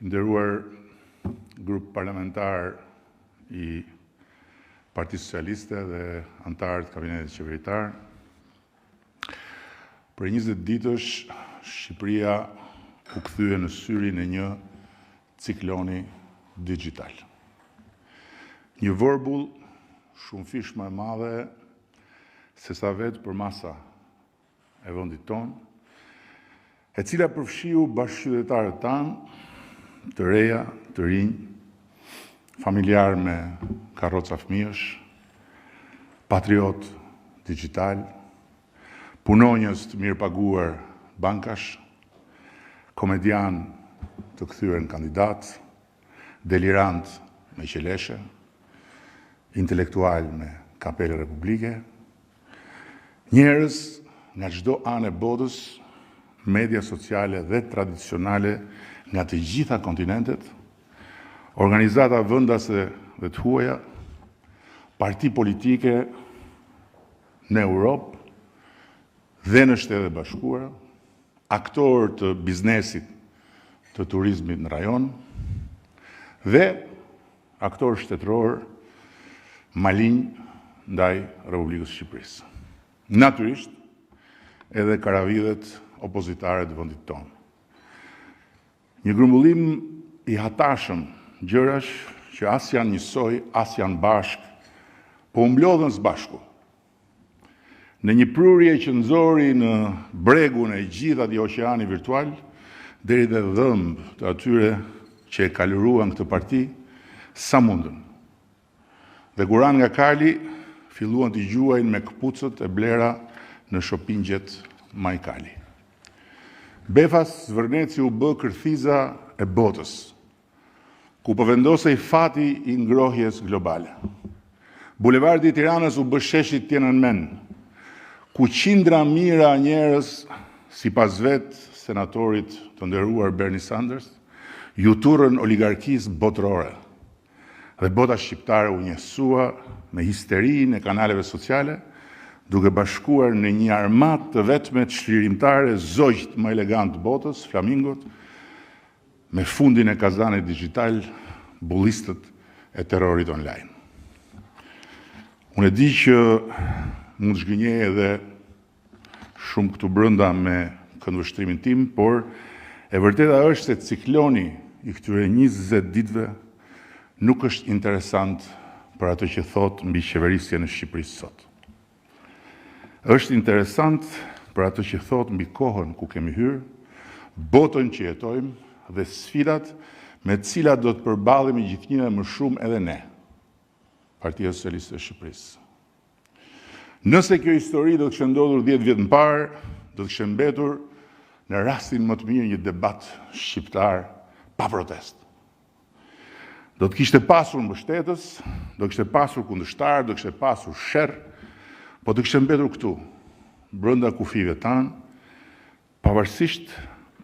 Nderuar grup parlamentar I Partisë Socialiste dhe antarët kabinetit qeveritar, për 20 ditësh Shqipëria u kthye në syrin e një cikloni digital. Një vërbull shumë fish më e madhe se sa vetë për masa e vendit tonë, e cila përfshiu bashkëqytetarët tanë, të reja, të rinj, familjar me karroca fëmijësh, patriot digital, punonjës të mirë paguar bankash, komedian të kthyer në kandidat, delirant me qeleshe, intelektual me kapele republike, njerëz nga çdo anë e botës, media sociale dhe tradicionale nga të gjitha kontinentet, organizata vendase dhe të huaja, parti politike në Europë dhe në Shtetet Bashkuara, aktorë të biznesit të turizmit në rajon dhe aktorë shtetëror malinj ndaj Republikës Shqipërisë. Natyrisht, edhe karavidhet opozitare të vendit tonë. Një grumbullim I hatashëm gjërash që as janë njësoj, as janë bashkë, po mblodhen së bashku. Në një prurje që nxori në bregun e gjithë atij oqeani virtual, deri dhe dhëmb të atyre që e kaluruan këtë parti, sa mundën. Dhe kuran nga kali, filluan të gjuajnë me këpucët e blera në shopingjet Majkali. Befas Zvërneci u bë kërthiza e botës, ku përvendosej fati I ngrohjes globale. Bulevardi I Tiranës u bë sheshi Tiananmen, ku qindra mira njerëz, sipas vetë senatorit të nderuar Bernie Sanders, ju turrën oligarkisë botërore. Dhe bota shqiptare u njësua me histerinë e kanaleve sociale, duke bashkuar në një armat të vetmet shlirimtare zogjt më elegant të botës, flamingot, me fundin e kazanit digital, bullistët e terrorit online. Unë e di që mund zhgënjej edhe shumë këtu brenda me këndvështrimin tim, por e vërteta është se cikloni I këtyre 20 ditëve nuk është interesant për atë që thot mbi qeverisjen e Shqipërisë sot. Është interesant për atë që thot mbi kohën ku kemi hyrë, botën që jetojmë dhe sfidat me të cilat do të përballemi gjithnjë më shumë edhe ne, Partia Socialiste e Shqipërisë. Nëse kjo histori do të kishte ndodhur 10 vjet më parë, do të kishte mbetur në rastin më të mirë një debat shqiptar pa protestë. Do të kishte pasur mbështetës, do kishte pasur kundërshtar, do kishte pasur sherr, po të kishte mbetur këtu, brenda kufive tanë, pavarësisht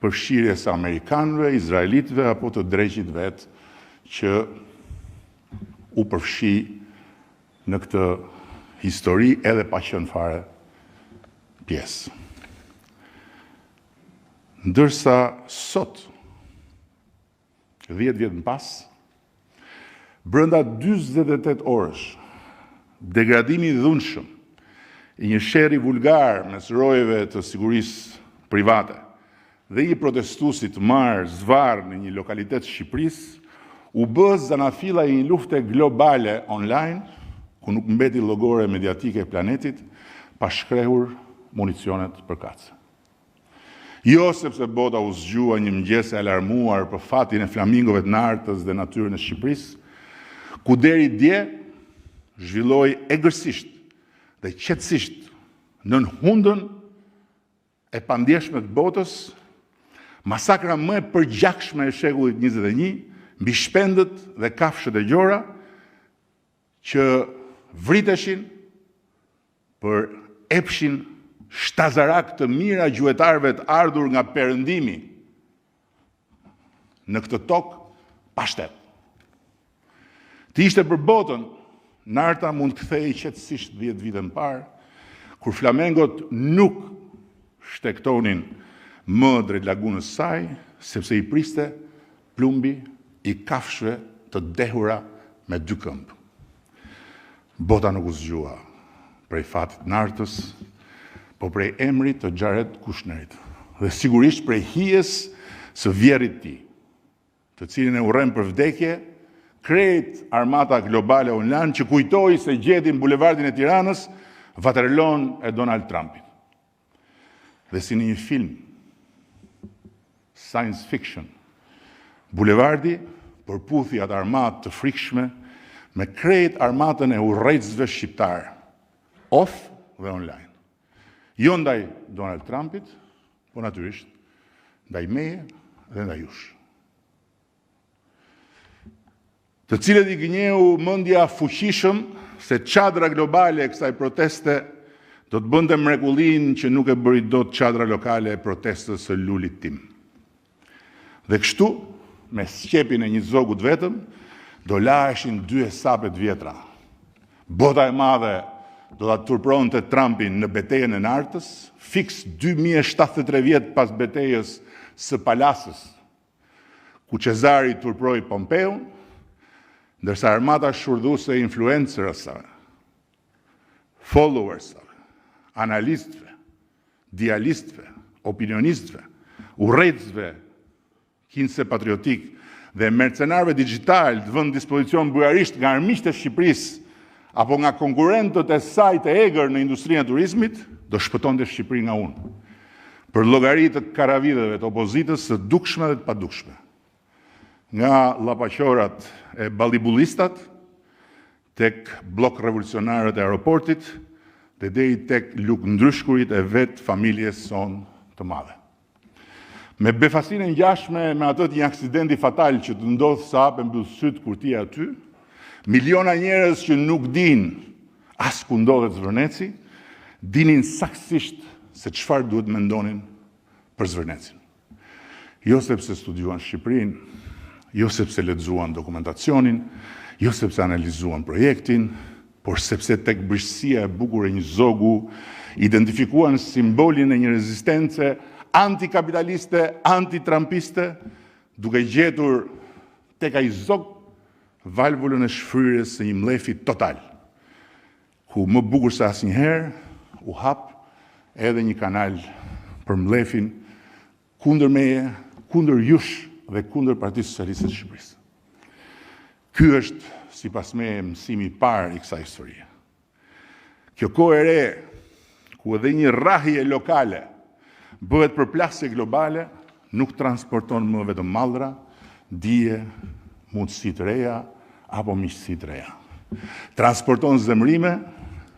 përfshirjes së amerikanëve, izraelitëve apo të dreqit vetë që u përfshi në këtë histori edhe pa qenë fare pjesë. Ndërsa sot, 10 vjet më pas, brenda 48 orësh, degradimi I dhunshëm I një sherri vulgar mes rojeve të sigurisë private dhe I protestuesit marrë zvarr në një lokalitet Shqipërisë, u bë zanafilla I një lufte globale online, ku nuk mbeti llogore mediatike e planetit, pa shkrehur municionet përkatëse. Jo sepse bota u zgjua një mëngjes e alarmuar për fatin e flamingove të nartës dhe natyrën e Shqipërisë, ku deri dje zhvilloi egërsisht dhe qetësisht nën hundën e pandjeshme të botës, masakra më e përgjakshme e shekullit 21, mbi shpendët dhe kafshët e gjora, që vriteshin për epshin shtazarak të mira gjuetarëve të ardhur nga perëndimi në këtë tokë pa shtet. Të ishte për botën, narta mund kthehej qetësisht 10 vite më parë, kur flamengot nuk shtektonin më drejt lagunës saj, sepse I priste plumbi i kafshëve të dehura me 2 këmbë. Bota nuk u zgjua prej fatit nartës, po prej emrit të Jared Kushnerit, dhe sigurisht prej hijes së vjerit ti, të cilin e urrem për vdekje, krejt armata globale online që kujtoi se gjeti në bulevardin e Tiranës Waterloon e Donald Trumpit. Dhe si në një film science fiction, bulevardi përputhi atë armatë të frikshme me krejt armatën e urrejtësve shqiptar, off dhe online. Jo ndaj Donald Trumpit, po natyrisht ndaj meje dhe ndaj jush. Të cilët i gënjeu mendja fuqishëm se çadra globale e kësaj proteste do të bënte mrekullin që nuk e bëri dot çadra lokale e protestës së lulit tim. Dhe kështu, me sqepin e një zogut vetëm, do laheshin 2 esapet vjetra. Bota e madhe do ta turpronte Trumpin në betejën e nartës, fiks 2073 vjet pas betejës së Palasës, ku Cezari turproi Pompeun, ndërsa armata shurdhuese e influencerësve, followersve, analistëve, dialistëve, opinionistëve, urrejtësve, kinse patriotik dhe mercenarëve digital të vënë dispozicion bujarisht nga armiqtë e Shqipërisë apo nga konkurrentët e saj të egër në industrinë e turizmit, do shpëtonte Shqipërinë nga unë, për llogaritë të karavidheve të opozitës së dukshme dhe të padukshme. Nga llapaqorat e ballibullistat, tek blok revolucionarët e aeroportit, dhe deri tek lukëndryshkurit e vetë familjes son të madhe. Me befasinë ngjashme me atë të një aksidenti fatal që të ndodh sa hapë mbyll syt kur ti je aty, miliona njerëz që nuk dinë as ku ndodhet Zvërneci, dinin saktësisht se çfarë duhet mendonin për Zvërnecin. Jo sepse studiuan Shqipërinë, jo sepse lexuan dokumentacionin, jo sepse analizuan projektin, por sepse tek brishësia e bukur e një zogu identifikuan simbolin e një rezistence antikapitaliste, antitrumpiste, duke gjetur tek ai zog valvulën e shfryrjes së një mlefi total, ku më bukur se asnjëherë u hap edhe një kanal për mlefin kundër meje, kundër jush dhe kundër Partisë Socialiste të Shqipërisë. Ky është, sipas meje, mësimi i parë i kësaj historie. Kjo kohë e re, ku edhe një rrahje lokale bëhet përplasje globale, nuk transporton më vetëm mallra, dije, mundësi të reja apo miqësi të reja. Transporton zemrime,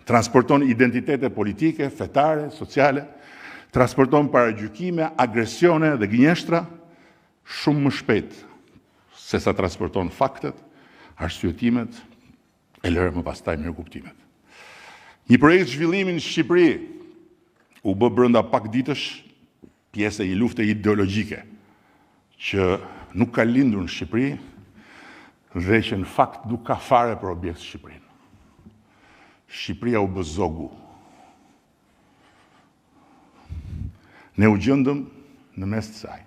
transporton identitete politike, fetare, sociale, transporton paragjykime, agresione dhe gënjeshtra, shumë më shpejt se sa transporton faktet, arsyetimet, e lërë më pastaj mirëkuptimet. Një projekt zhvillimi në Shqipëri u bë brenda pak ditësh pjesë e një lufte ideologjike që nuk ka lindur në Shqipëri dhe që në fakt nuk ka fare për objekt Shqipërinë. Shqipëria u bë zogu. Ne u gjendëm në mes të saj.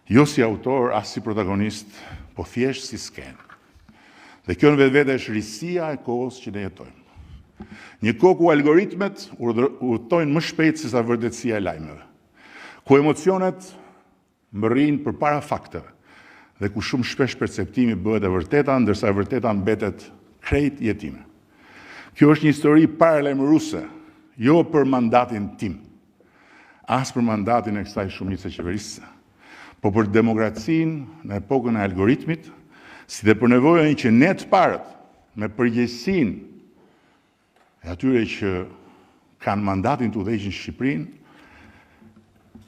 Jo si autor, as si protagonist, po thjesht si skenë. Dhe kjo në vetvete është risia e kohës që ne jetojmë. Një kohë ku algoritmet udhtojnë më shpejt se sa vërtetësia e lajmeve, ku emocionet mbërrinë përpara fakteve dhe ku shumë shpesh perceptimi bëhet e vërteta, ndërsa e vërteta mbetet krejt jetime. Kjo është një histori paralajmëruese, jo për mandatin tim, as për mandatin e kësaj shumice qeverisëse, po për demokracinë në epokën e algoritmit, si dhe për nevojën që ne të parët me përgjegjësinë e atyre që kanë mandatin të udhëheqin Shqipërinë,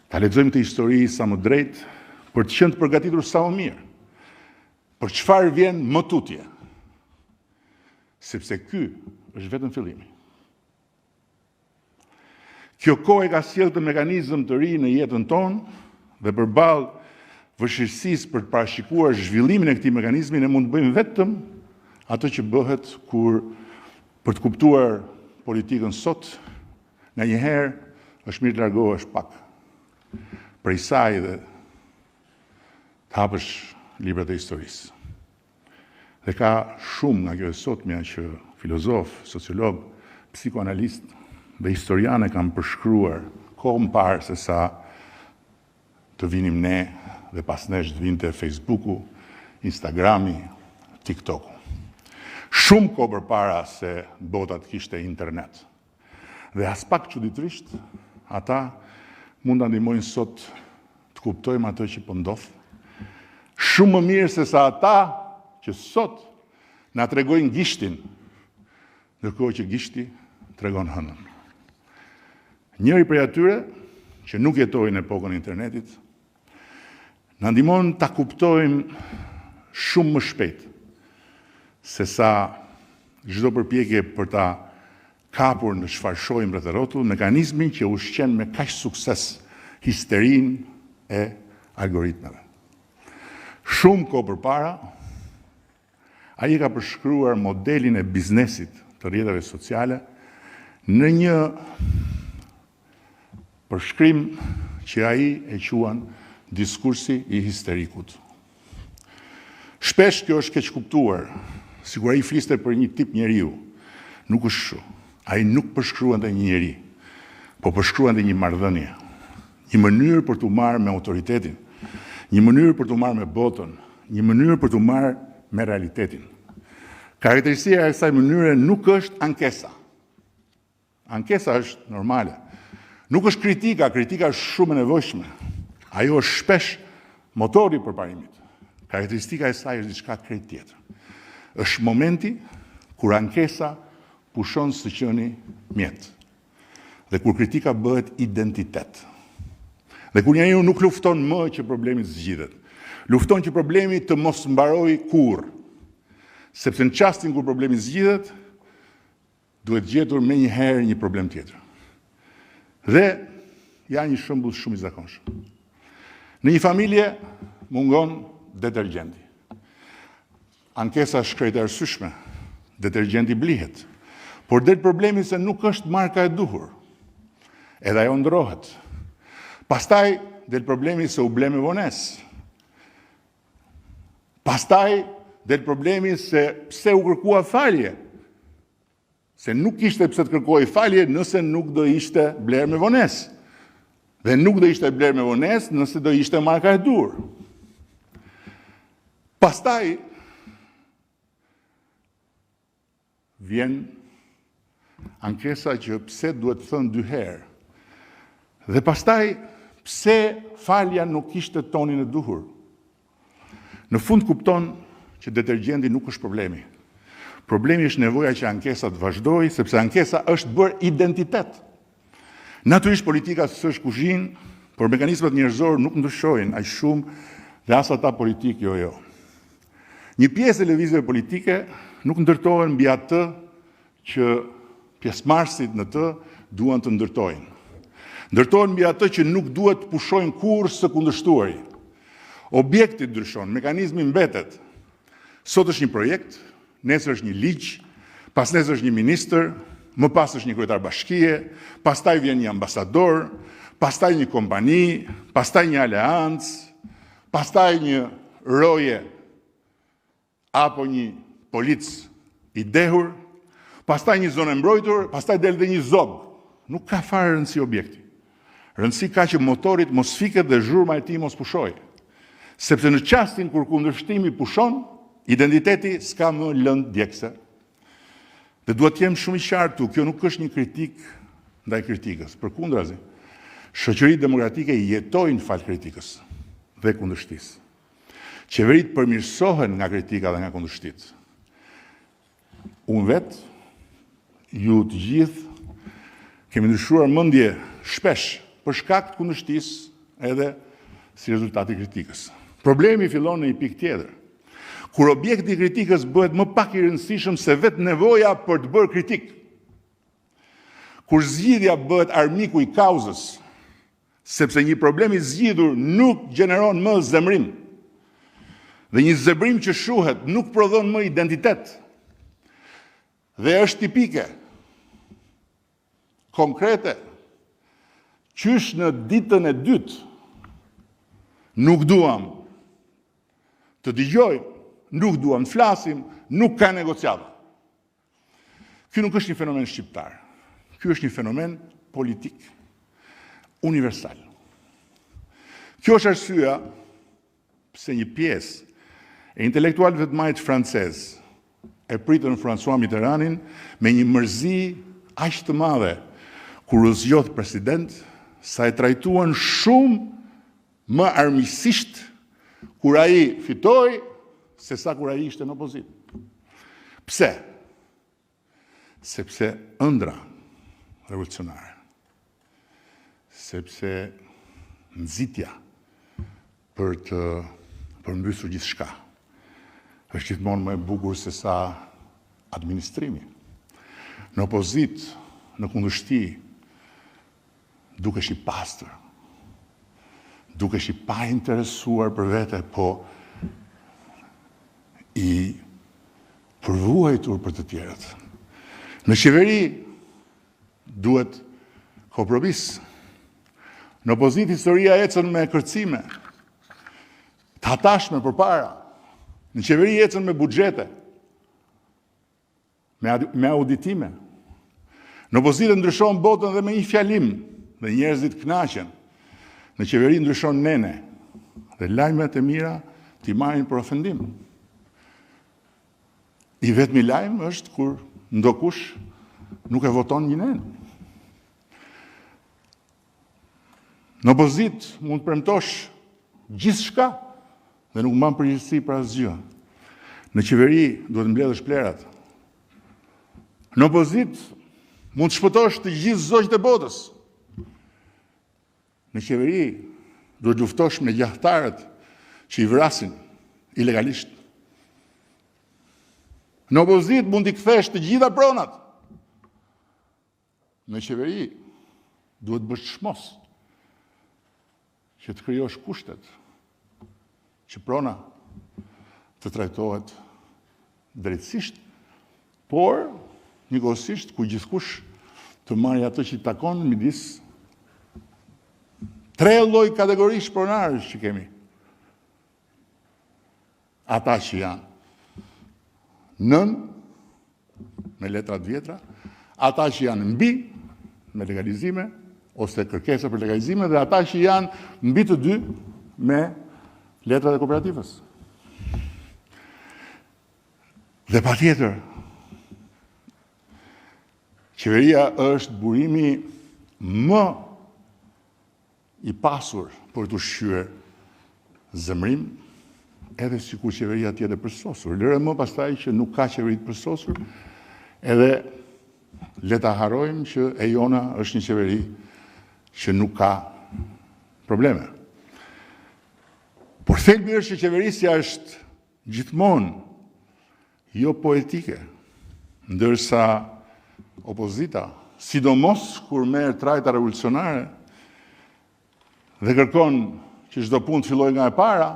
ta lexojmë të histori sa më drejt për të qenë të përgatitur sa më mirë. Për çfarë vjen më tutje? Sepse ky është vetëm fillimi. Kjo kohë ka sjellë të mekanizëm të ri në jetën tonë dhe përballë vështirësisë për të parashikuar zhvillimin e këtij mekanizmi, ne mund të bëjmë vetëm atë që bëhet kur për të kuptuar politikën sot, nga njëherë është mirë të largohesh pak prej saj dhe të hapësh librat e historisë. Dhe ka shumë nga kjo e sotmja që filozof, sociolog, psikoanalist dhe historiane kanë përshkruar kohë më parë se sa të vinim ne dhe pas nesh të vinte Facebooku, Instagrami, TikToku. Shumë kohë përpara se bota të kishte internet. Dhe as pak çuditërisht, ata mund ta ndihmojnë sot të kuptojmë atë që po ndodh. Shumë më mirë se sa ata që sot na tregojnë gishtin, ndërkohë që gishti tregon hënën. Njëri prej atyre që nuk jetojnë në epokën e internetit, na ndihmon ta kuptojmë shumë më shpejt se sa çdo përpjekje për ta kapur në çfarë shohim rreth rrotull, mekanizmin që ushqen me kaq sukses histerinë e algoritmeve. Shumë kohë përpara, ai ka përshkruar modelin e biznesit të rrjeteve sociale në një përshkrim që ai e quan diskursi i histerikut. Shpesh kjo është keq kuptuar, sikur ai fliste për një tip njeriu. Nuk është kështu. Ai nuk përshkruante një njeri, po përshkruante një marrëdhënie, një mënyrë për t'u marrë me autoritetin, një mënyrë për t'u marrë me botën, një mënyrë për t'u marrë me realitetin. Karakteristika e kësaj mënyre nuk është ankesa. Ankesa është normale. Nuk është kritika është shumë e nevojshme. Ajo është shpesh motori i përparimit. Karakteristika e saj është diçka krejt tjetër. Është momenti kur ankesa pushon së qëni mjet. Dhe kur kritika bëhet identitet. Dhe kur njeriu nuk lufton më që problemi të zgjidhet. Lufton që problemi të mos mbaroj kurrë. Sepse në çastin kur problemi zgjidhet, duhet gjetur me një herë një problem tjetër. Dhe ja një shembull shumë i zakonshëm. Në një familje mungon detergjenti. Ankesa është krejt e arsyeshme. Detergjenti blihet. Por del problemi se nuk është marka e duhur. Edhe ajo ndrohet. Pastaj del problemi se u ble me vonesë. Pastaj del problemi se pse u kërkua falje. Se nuk ishte pse të kërkoj falje nëse nuk do ishte bler me vonesë. Dhe nuk do ishte bler me vonesë nëse do ishte marka e duhur. Pastaj vjen ankesa që pse duhet thënë 2 herë. Dhe pastaj pse falja nuk ishte tonin e duhur. Në fund kupton që detergjenti nuk është problemi. Problemi është nevoja që ankesa të vazhdojë, sepse ankesa është bërë identitet. Natyrisht politika s'është kuzhinë, por mekanizmat njerëzor nuk ndryshojnë aq shumë dhe as ata politik jo. Një pjesë e lëvizjeve politike nuk ndërtohen mbi atë që pjesëmarrësit në të duan të ndërtojnë. Ndërtohen mbi atë që nuk duhet të pushojnë kurrë së kundërshtuari. Objekti ndryshon, mekanizmi mbetet. Sot është një projekt, nesër është një ligj, pas nesër është një ministër, më pas është një kryetar bashkie, pastaj vjen një ambasador, pastaj një kompani, pastaj një aleancë, pastaj një roje apo një polic i dehur, pastaj një zonë mbrojtur, pastaj del dhe një zog. Nuk ka fare rëndësi objekti. Rëndësi ka që motorit mos fiket dhe zhurma e tij mos pushojë. Sepse në çastin kur kundërshtimi pushon, identiteti s'ka më lëndë djegëse. Dhe duhet të jem shumë i qartë, kjo nuk është një kritik ndaj kritikës. Përkundrazi, shoqëritë demokratike jetojnë fal kritikës dhe kundërshtisë. Qeveritë përmirësohen nga kritika dhe nga kundërshtitë. Unë vetë, ju të gjithë, kemi ndryshuar mendje shpesh për shkak të kundërshtisë edhe si rezultati kritikës. Problemi fillon në një pikë tjetër. Kur objekti i kritikës bëhet më pak i rëndësishëm se vetë nevoja për të bërë kritik. Kur zgjidhja bëhet armiku i kauzës, sepse një problem i zgjidhur nuk gjeneron më zemrim. Dhe një zemrim që shuhet nuk prodhon më identitet. Dhe është tipike, konkrete, qysh në ditën e dytë nuk duam të dëgjojmë, nuk duam të flasim, nuk ka negociata. Ky nuk është një fenomen shqiptar. Ky është një fenomen politik, universal. Kjo është arsyeja pse një pjesë e intelektualëve të majtë francezë e pritën François Mitterrandin me një mërzi aq të madhe kur u zgjodh president, sa e trajtuan shumë më armiqësisht kur ai fitoi se sa kur ai ishte në opozitë. Pse? Sepse ëndra revolucionare, sepse nxitja për të përmbysur gjithçka është gjithmonë më e bukur se sa administrimi. Në opozitë, në kundërshti, dukesh i pastër, dukesh i pa interesuar për vete, po i përvuajtur për të tjerët. Në qeveri duhet kompromis. Në opozitë historia ecën me kërcime, të hatashme përpara. Në qeveri ecën me buxhete, me auditime. Në opozitë ndryshon botën dhe me një fjalim, dhe njerëzit kënaqen. Në qeveri ndryshon nene, dhe lajmet e mira t'i marrin për ofendim. I vetmi lajm është kur ndokush nuk e voton një nen. Në opozitë mund të premtosh gjithçka dhe nuk mban përgjegjësi për asgjë. Në qeveri duhet mbledhësh plerat. Në opozitë mund të shpëtosh të gjithë zogjtë e botës. Në qeveri duhet luftosh me gjahtarët që i vrasin ilegalisht. Në opozitë mund t'i kthesh të gjitha pronat. Në qeveri duhet bësh çmos që të krijosh kushtet që prona të trajtohet drejtësisht, por njëkohësisht ku gjithkush të marrë atë që i takon midis tre lloj kategorish pronarësh që kemi. Ata që janë nën, me letrat vjetra, ata që janë mbi, me legalizime, ose kërkesa për legalizime, dhe ata që janë mbi të dy, me letrat e kooperativës. Dhe patjetër, qeveria është burimi më i pasur për të ushqyer zemrim, edhe sikur qeveria tjetë e përsosur. Lëre më pastaj që nuk ka qeveri të përsosur, edhe le ta harrojmë që e jona është një qeveri që nuk ka probleme. Por thelbi është që qeverisja është gjithmonë jo poetike, ndërsa opozita, sidomos kur merr trajta revolucionare dhe kërkon që çdo punë të fillojë nga e para,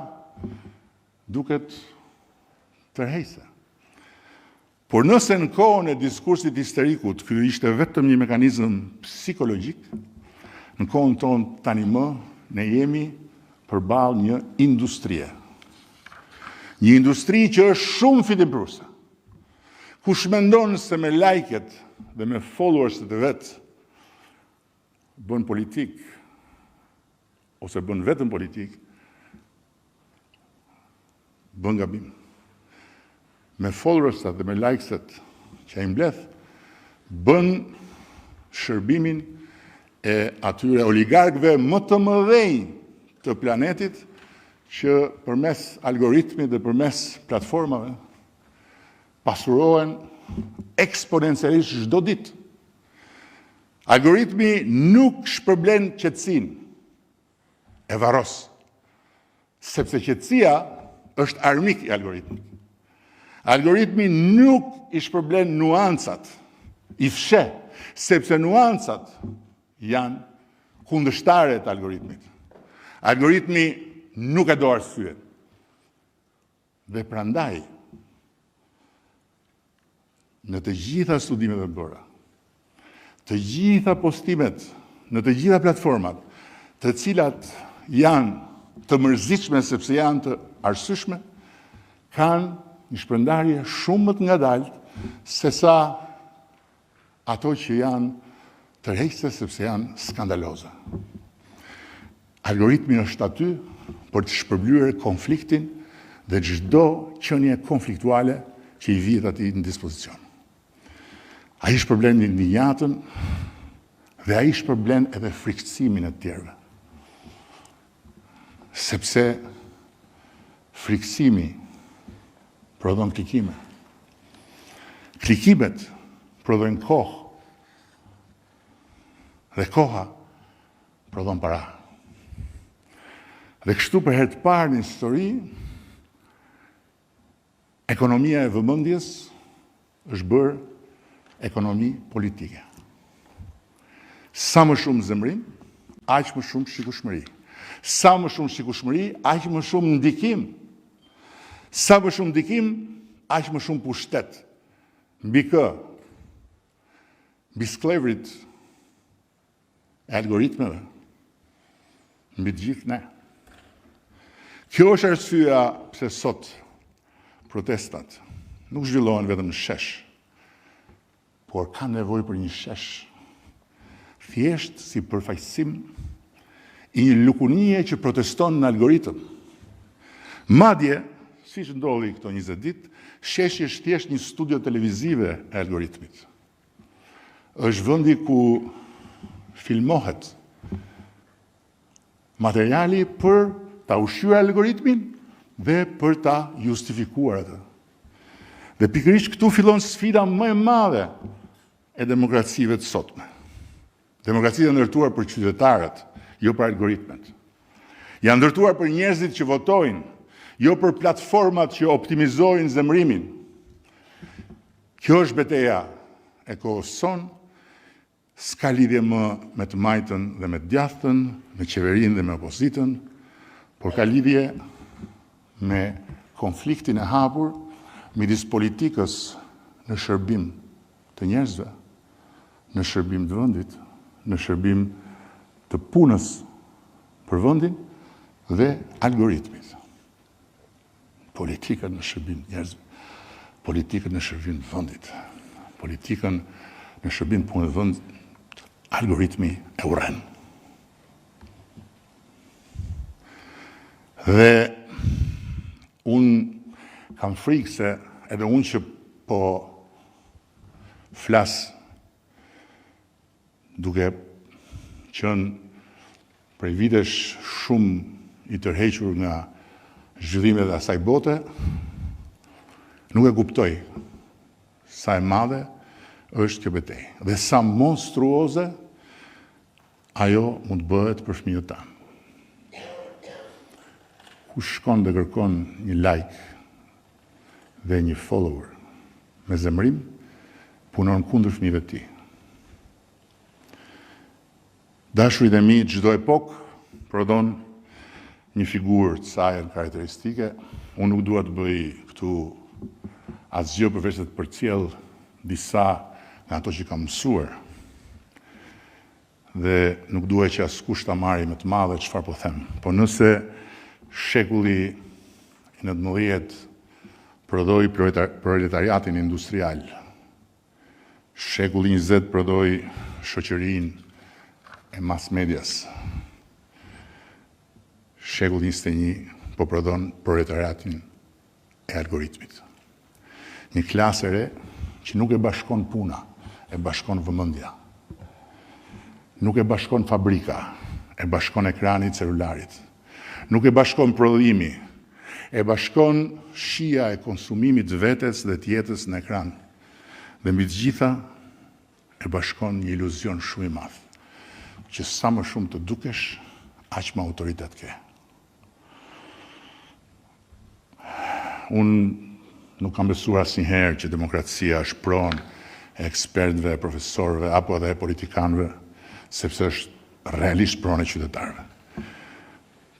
duket tërheqëse. Por nëse në kohën e diskursit histerikut, ky ishte vetëm një mekanizëm psikologjik, në kohën tonë tani më ne jemi përballë një industrie. Një industri që është shumë fitimprurse. Kush mendon se me lajket dhe me followers të vet bën politik, ose bën vetëm politik, bën gabim. Me followersat dhe me likeset që ai mbledh, bën shërbimin e atyre oligarkëve më të mëdhenj të planetit që përmes algoritmit dhe përmes platformave pasurohen eksponencialisht çdo ditë. Algoritmi nuk shpërblen qetësinë e varros, sepse qetësia është armik i algoritmit. Algoritmi nuk i shpërblen nuancat, i fsheh, sepse nuancat janë kundërshtare të algoritmit. Algoritmi nuk e do arsyen. Dhe prandaj, në të gjitha studimet e bëra, të gjitha postimet, në të gjitha platformat, të cilat janë të mërzitshme sepse janë të arsyeshme, kanë një shpërndarje shumë më të ngadaltë se sa ato që janë tërheqëse sepse janë skandaloze. Algoritmi është aty për të shpërblyer konfliktin dhe çdo qenie konfliktuale që i vihet atij në dispozicion. Ai shpërblen indignatën dhe ai shpërblen edhe frikësimin e të tjerëve. Sepse frikësimi prodhon klikime. Klikimet prodhojnë kohë. Dhe koha prodhon para. Dhe kështu për herë të parë në histori, ekonomia e vëmendjes është bërë ekonomi politike. Sa më shumë zemrim, aq më shumë shikueshmëri. Sa më shumë shikueshmëri, aq më shumë ndikim. Sa më shumë ndikim, aq më shumë pushtet. Mbi kë? Mbi sklevrit e algoritmeve. Mbi të gjithë ne. Kjo është arsyeja pse sot protestat nuk zhvillohen vetëm në shesh, por kanë nevojë për një shesh thjesht si përfaqësim i një lukunie që proteston në algoritëm. Madje, siç ndodhi këto 20 ditë, sheshi është thjesht një studio televizive e algoritmit. Është vendi ku filmohet materiali për ta ushqyer algoritmin dhe për ta justifikuar atë. Dhe pikërisht këtu fillon sfida më e madhe e demokracive të sotme. Demokracia është ndërtuar për qytetarët, jo për algoritmet. Janë ndërtuar për njerëzit që votojnë, jo për platformat që optimizojnë zemrimin. Kjo është betejë e kohës sonë, s'ka lidhje më me të majtën dhe me të djathtën, me qeverinë dhe me opozitën, por ka lidhje me konfliktin e hapur midis politikës në shërbim të njerëzve, në shërbim të vendit, në shërbim të punës për vendin dhe algoritmit. Politikën në shërbim të njerëzve, politikën në shërbim të vendit, politikën në shërbim të punës të vendit, algoritmi e urren. Dhe unë kam frikë se edhe unë që po flas duke qenë prej vitesh shumë i tërhequr nga zhvillimet e asaj bote, nuk e kuptoj sa e madhe është kjo betejë dhe sa monstruoze ajo mund të bëhet për fëmijët tanë. Kush shkon dhe kërkon një like dhe një follower me zemrim, punon kundër fëmijëve të tij. Dashurit e mi çdo epokë prodhon një figurë të saj karakteristike. Unë nuk dua të bëj këtu asgjë përveç se të përcjell disa nga ato që kam mësuar. Dhe nuk dua që askush ta marrë me të madhe çfarë po them. Po nëse shekulli i 19 prodhoi proletariatin industrial, shekulli 20 prodhoi shoqërinë e mass medias, shekulli 21 po prodhon proletariatin e algoritmit. Një klasë e re që nuk e bashkon puna, e bashkon vëmendja. Nuk e bashkon fabrika, e bashkon ekrani i celularit. Nuk e bashkon prodhimi, e bashkon shija e konsumimit të vetes dhe të jetës në ekran. Dhe mbi të gjitha e bashkon një iluzion shumë i madh, që sa më shumë të dukesh, aq më autoritet ke. Unë nuk kam besuar asnjëherë që demokracia është pronë e ekspertëve, profesorëve apo edhe e politikanëve, sepse është realisht pronë e qytetarëve.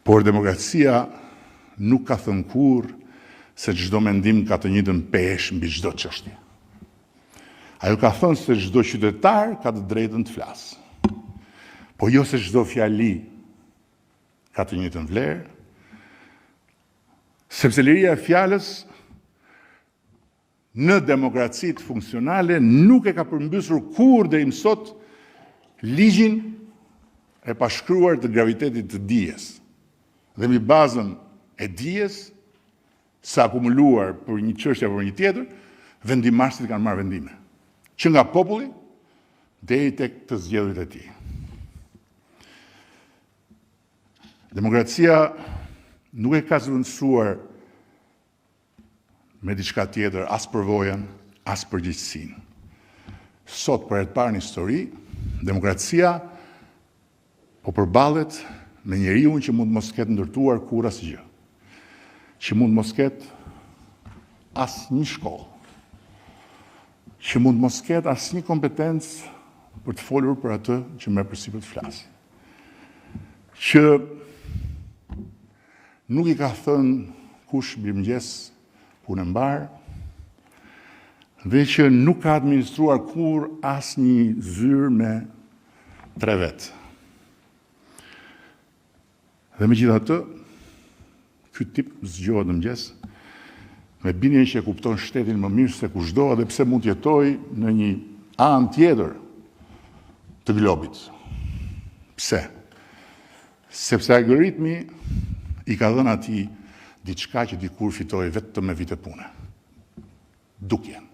Por demokracia nuk ka thënë kurrë se çdo mendim ka të njëjtën peshë mbi çdo çështje. Ajo ka thënë se çdo qytetar ka të drejtën të flasë. Po jo se çdo fjali ka të njëjtën vlerë, sepse liria e fjalës në demokracitë funksionale nuk e ka përmbysur kur deri më sot ligjin e pashkruar të gravitetit të dijes. Dhe mbi bazën e dijes, sa akumuluar për një çështje apo për një tjetër, vendimarrësit kanë marrë vendime. Që nga populli deri tek të zgjedhërit e tij. Demokracia nuk e ka zëvendësuar me diçka tjetër, as përvojën, as përgjegjësinë. Sot, për herë të parë në histori, demokracia po përballet me njeriu që mund mos ketë ndërtuar kur asgjë, që mund mos ketë asnjë shkollë, që mund mos ketë asnjë kompetencë për të folur për atë që merr përsipër të flasë, që nuk i ka thënë kush mirëmëngjes, punë e mbar, dhe që nuk ka administruar kur asnjë zyrë me 3 vetë. Dhe megjithatë, ky tip zgjohet në mëngjes me bindjen që e kupton shtetin më mirë se kushdo, edhe pse mund të jetojë në një anë tjetër të globit. Pse? Sepse algoritmi i ka dhënë atij diçka që dikur fitoi vetëm me vite pune. Dukjen.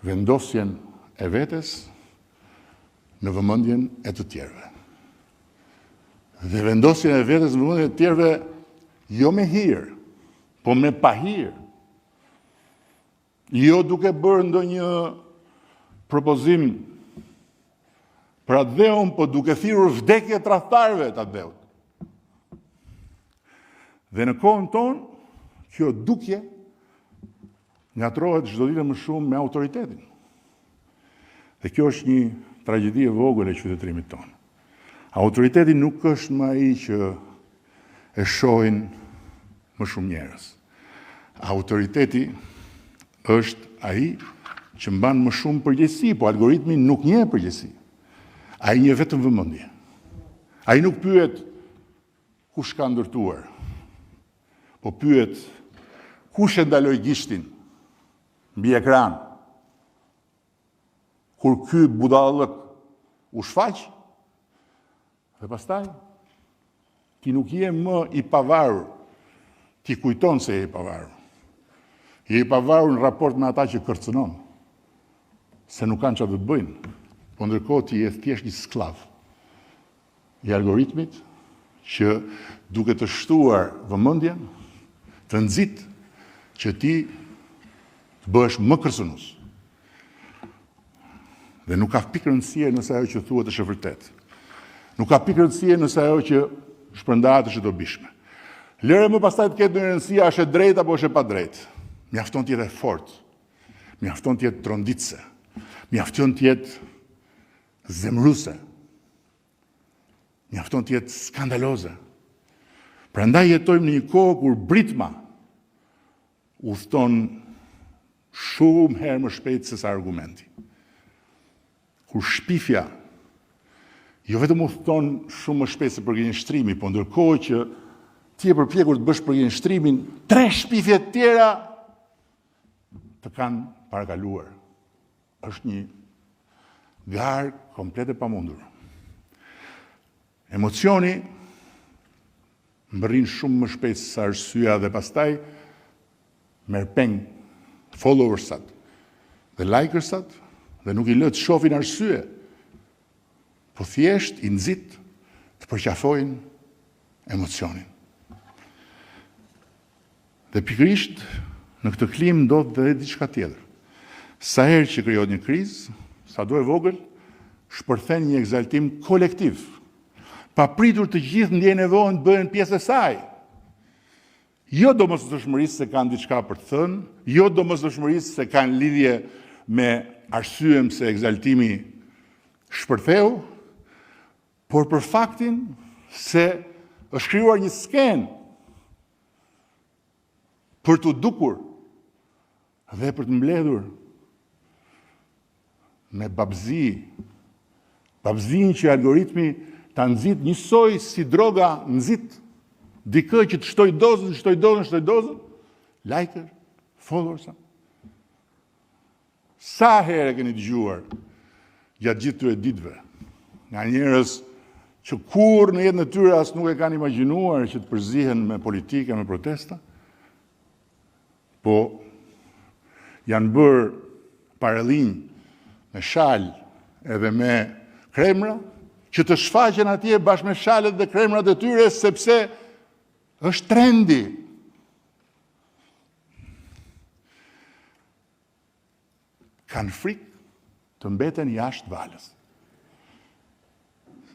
Vendosjen e vetes në vëmendjen e të tjerëve. Dhe vendosjen e vetes në vëmendjen e të tjerëve jo me hir, po me pahir. Jo duke bërë ndonjë propozim për atë dheun, po duke thirrur vdekje tradhtarëve të atë dheut. Dhe në kohën tonë, kjo dukje ngatrohet çdo ditë më shumë me autoritetin. Dhe kjo është një tragjedi e vogël e qytetërimit tonë. Autoriteti nuk është më ai që e shohin më shumë njerëz. Autoriteti është ai që mban më shumë përgjegjësi, po algoritmi nuk njeh përgjegjësi. Ai njeh vetëm vëmendje. Ai nuk pyet kush ka ndërtuar, po pyet kush e ndaloi gishtin mbi ekran kur ky budallëk u shfaq, dhe pastaj ti nuk je më i pavarur, ti kujton se je i pavarur. Je i pavarur në raport me ata që kërcënon, se nuk kanë çfarë të bëjnë, po ndërkohë ti je thjesht një sklav i algoritmit që duke të shtuar vëmendjen, të nxit që ti të bëhesh më kërcënues. Dhe nuk ka pikë rëndësie nëse ajo që thuhet është e vërtetë. Nuk ka pikë rëndësie nëse ajo që shpërndahet është e dobishme. Lëre më pastaj të ketë ndonjë rëndësi a është e drejtë apo është e padrejtë. Mjafton të jetë e fortë. Mjafton të jetë tronditse. Mjafton të jetë zemruese. Mjafton të jetë skandaloze. Prandaj jetojmë në një kohë kur britma udhton shumë herë më shpejt se sa argumenti. Kur shpifja jo vetëm udhton shumë më shpejt se përgjinjëstrimi, po ndërkohë që ti e përpjekur të bësh përgjinjëstrimin, 3 shpifje të tjera të kanë parakaluar. Është një garë komplet e pamundur. Emocioni mbërrin shumë më shpejt se arsyeja dhe pastaj merr peng followersat dhe likersat dhe nuk i lë të shohin arsye, po thjesht i nxit të përqafojnë emocionin. Dhe pikërisht në këtë klim ndodh edhe diçka tjetër. Sa herë që krijohet një krizë, sado e vogël, shpërthen një egzaltim kolektiv. Papritur të gjithë ndjejnë nevojën të bëhen pjesë e saj. Jo domosdoshmërisë se kanë diçka për të thënë, jo domosdoshmërisë se kanë lidhje me arsyen pse egzaltimi shpërtheu, por për faktin se është krijuar një skenë për të dukur dhe për të mbledhur me babzi, babzin që algoritmi ta nxit njësoj si droga nxit dikë që të shtoj dozën, like-er, followers. Sa herë keni dëgjuar gjatë gjithë këtyre ditëve nga njerëz që kur në jetën e tyre as nuk e kanë imagjinuar që të përzihen me politikë, me protesta, po janë bërë parallinj me shalë edhe me kremra, që të shfaqen atje bashkë me shalet dhe kremrat e tyre sepse është trendi. Kanë frikë të mbeten jashtë valës.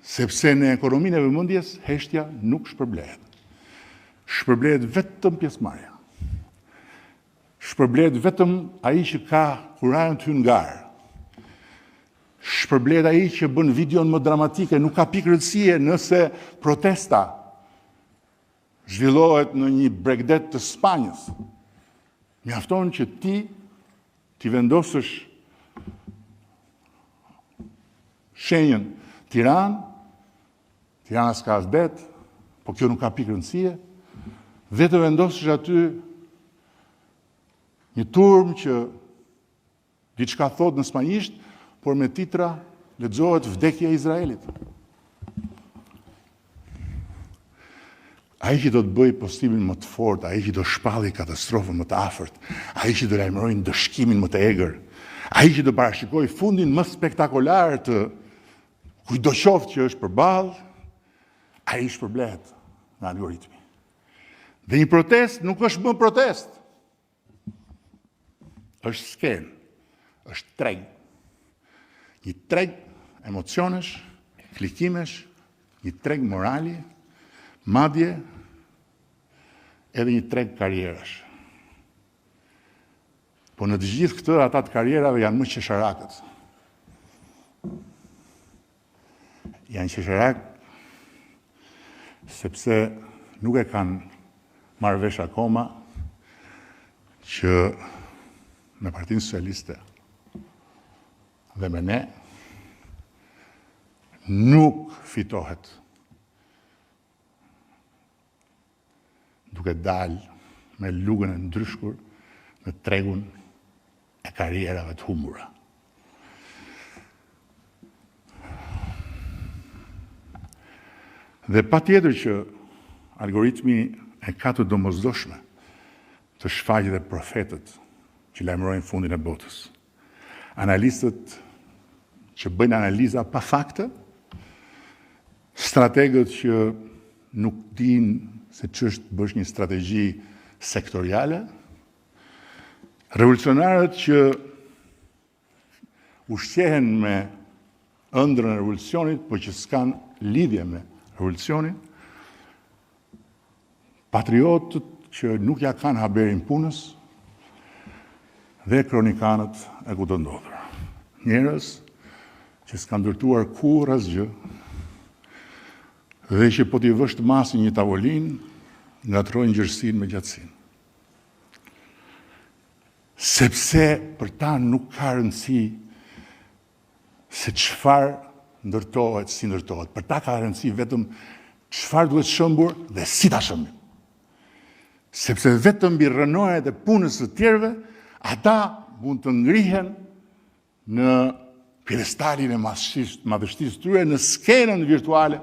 Sepse në ekonominë e vëmendjes heshtja nuk shpërblehet. Shpërblehet vetëm pjesëmarrja. Shpërblehet vetëm ai që ka kurajën të hynë garë. Shpërblehet ai që bën videon më dramatike, nuk ka pikë rëndësie nëse protesta zhvillohet në një bregdet të Spanjës. Mjafton që ti vendosësh shenjën Tirana s'ka as det, po kjo nuk ka pikë rëndësie, dhe të vendosësh aty një turm që diçka thot në spanjisht, por me titra lexohet vdekja e Izraelit. Ai që do të bëj postimin më të fortë, ai që do shpallë katastrofën më të afërt, ai që do lajmërojë ndëshkimin më të egër, ai që do parashikojë fundin më spektakolar të kujdo qoftë që është përballë, ai shpërblehet nga algoritmi. Dhe një protest nuk është më protest. Është skenë, është treg. Një treg emocionesh, klikimesh, një treg morali, madje edhe një treg karrierash. Po në të gjithë këtë, ata të karrierave janë më qesharakët. Janë qesharak sepse nuk e kanë marrë vesh akoma që me Partinë Socialiste dhe me ne nuk fitohet duke dalë me lugën e ndryshkur në tregun e karrierave të humbura. Dhe patjetër që algoritmi e ka të domosdoshme të shfaqë dhe profetët që lajmërojnë fundin e botës. Analistët që bëjnë analiza pa fakte, strategët që nuk dinë se ç'është bësh një strategji sektoriale, revolucionarët që ushqehen me ëndrrën e revolucionit, por që s'kan lidhje me revolucionin, patriotët që nuk ja kanë haberin punës dhe kronikanët e ku të ndodhur. Njerëz që s'kan ndërtuar kurrë asgjë dhe që po t'i vësh të masin një tavolin, ngatrojnë gjërsinë me gjatësinë. Sepse për ta nuk ka rëndësi se çfarë ndërtohet, si ndërtohet. Për ta ka rëndësi vetëm çfarë duhet shëmbur dhe si ta shëmbim. Sepse vetëm mbi rënoret e punës së tjerëve, ata mund të ngrihen në pjedestalin e madhështisë tyre, në skenën virtuale,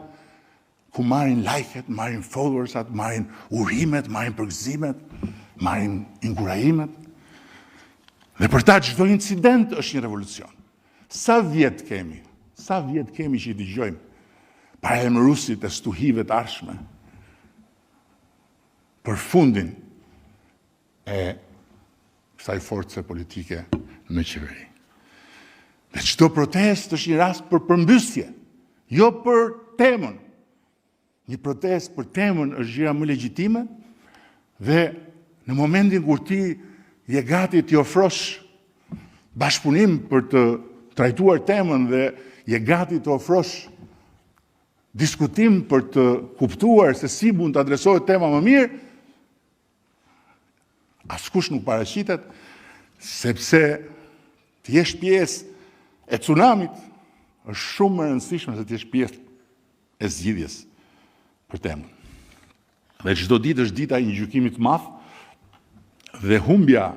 ku marrin like-et, marrin followers-at, marrin urimet, marrin përgëzimet, marrin inkurajimet. Dhe për ta çdo incident është një revolucion. Sa vjet kemi që i dëgjojmë paraemëruesit e stuhive të ardhshme për fundin e kësaj force politike në qeveri. Dhe çdo protest është një rast për përmbysje, jo për temën. Një protest për temën është gjëra më legjitime dhe në momentin kur ti je gati t'i ofrosh bashkëpunim për të trajtuar temën dhe je gati të ofrosh diskutim për të kuptuar se si mund të adresohet tema më mirë, askush nuk paraqitet, sepse të jesh pjesë e tsunamit është shumë më rëndësishme se të jesh pjesë e zgjidhjes për temën. Dhe çdo ditë është dita e një gjykimi të madh dhe humbja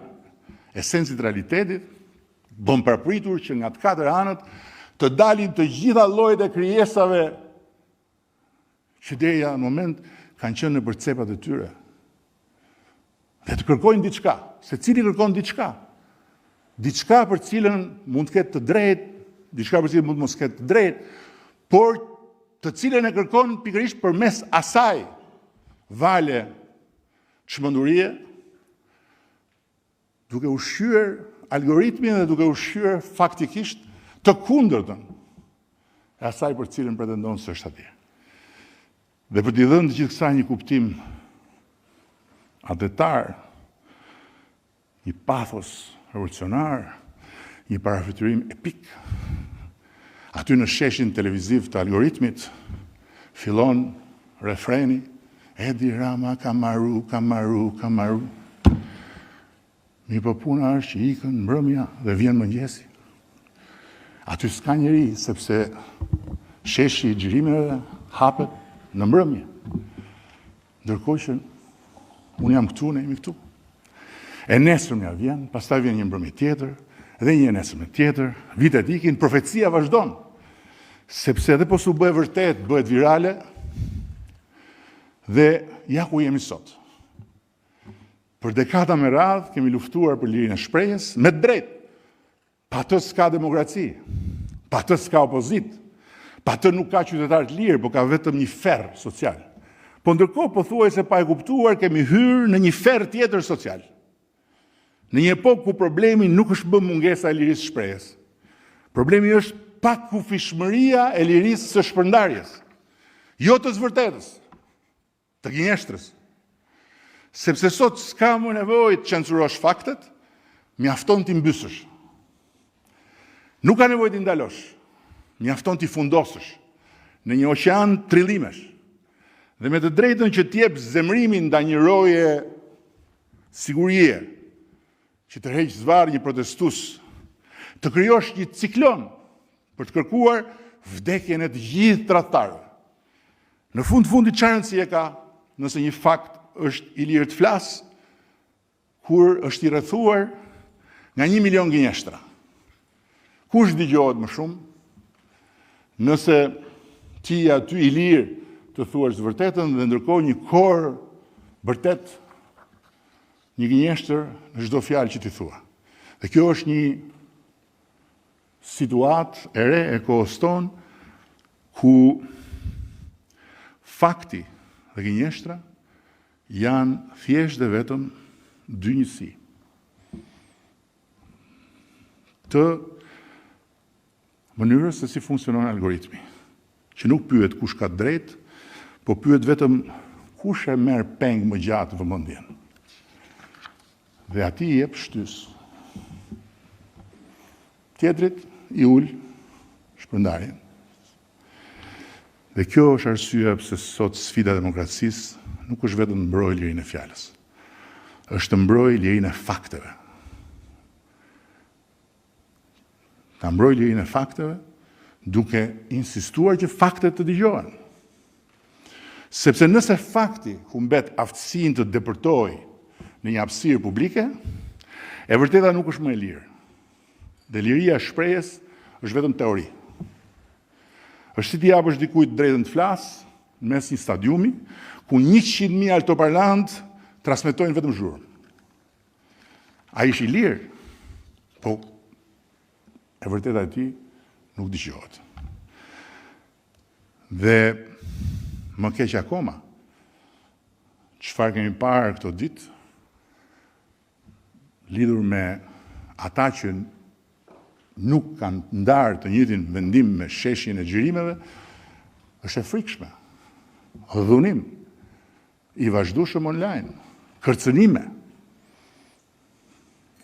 esencit realitetit bën përpritur që nga të katër anët të dalin të gjitha llojet e krijesave që deri në moment kanë qenë në përcepat e tyre. Dhe të kërkojnë diçka, secili kërkon diçka. Diçka për cilën mund të ketë të drejtë, diçka për cilën mund mos ketë të drejtë, por të cilën e kërkon pikërisht përmes asaj vale çmendurie, duke ushqyer algoritmin dhe duke ushqyer faktikisht të kundërtën e asaj për cilën pretendon se është atje. Dhe për t'i dhënë të gjithë kësaj një kuptim adetar, një pathos revolucionar, një parafiturim epik, aty në sheshin televiziv të algoritmit fillon refreni Edi Rama ka marru. Mi po puna është që ikën mbrëmja dhe vjen mëngjesi. Aty s'ka njeri, sepse sheshi i xhirimeve hapet në mbrëmje. Ndërkohë që unë jam këtu, ne jemi këtu. E nesërmja vjen, pastaj vjen një mbrëmje tjetër, dhe një nesërmje tjetër, vitet ikin, profecia vazhdon. Sepse edhe po s'u bëhet vërtet, bëhet virale, dhe ja ku jemi sot. Për dekada me radhë kemi luftuar për lirinë e shprehjes, me drejt. Pa të s'ka demokraci, pa të s'ka opozit, pa të nuk ka qytetar të lirë, po ka vetëm një ferr social. Po ndërkohë pothuajse pa e kuptuar kemi hyrë në një ferr tjetër social. Në një epokë ku problemi nuk është bë mungesa e lirisë shprehjes. Problemi është pakufishmëria e lirisë së shpërndarjes. Jo të zvërtetës, të gënjeshtrës. Sepse sot s'ka më nevojë të censurosh faktet, mjafton t'i mbysësh. Nuk ka nevojë t'i ndalosh, mjafton t'i fundosësh në një oqean trillimesh. Dhe me të drejtën që t'jep zemrimin ndaj një roje sigurie, që të heq zvarr një protestues, të krijosh një ciklon për të kërkuar vdekjen e të gjithë tradhtarëve. Në fundit çfarë rëndësie ka nëse një fakt është i lirë të flas, kur është i rrethuar nga 1 milion gënjeshtra. Kush dëgjohet më shumë? Nëse ti aty i lirë të thuash të vërtetën dhe ndërkohë një kor vërtet një gënjeshtër në çdo fjalë që ti thua. Dhe kjo është një situatë e re e kohës tonë ku fakti dhe gënjeshtra janë thjesht dhe vetëm dy njësi. Të mënyrës se si funksionon algoritmi, që nuk pyet kush ka drejt, po pyet vetëm kush e merr peng më gjatë vëmendjen. Dhe ati i jep shtys. Tjetrit i ul shpërndarjen. Dhe kjo është arsyeja pse sot sfida e demokracisë nuk është vetëm mbrojtja e lirinë e fjalës. Është mbrojtja e lirinë e fakteve. Ta mbrojë lirinë e fakteve duke insistuar që faktet të dëgjohen. Sepse nëse fakti humbet aftësinë të depërtojë në një hapësirë publike, e vërteta nuk është më e lirë. Dhe liria e shprehjes është vetëm teori. Është si t'i japësh dikujt drejtën të flasë në mes një stadiumi, ku 100.000 altoparlant transmetojnë vetëm zhurmë. Ai është i lirë, po e vërteta e tij nuk dëgjohet. Dhe më keq akoma, çfarë kemi parë këto ditë, lidhur me ata që nuk kanë ndarë të njëjtin vendim me sheshin e xhirimeve, është e frikshme. Dhunim i vazhdueshëm online, kërcënime.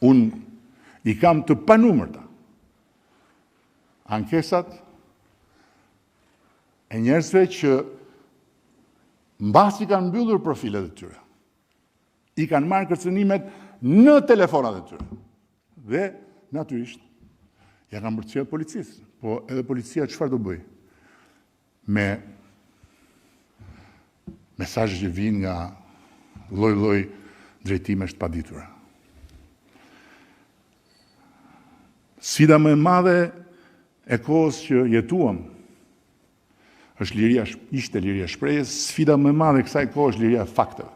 Unë i kam të panumërta ankesat e njerëzve që mbasi kanë mbyllur profilet e tyre. I kanë marrë kërcënimet në telefonat e tyre. Dhe, natyrisht, ja kanë përcjell policisë. Po edhe policia çfarë do bëj? Me mesazhe që vijnë nga lloj-lloj drejtimesh të paditura. Sfida më e madhe e kohës që jetuam ishte liria shprehjes, sfida më e madhe e kësaj kohë është liria e fakteve.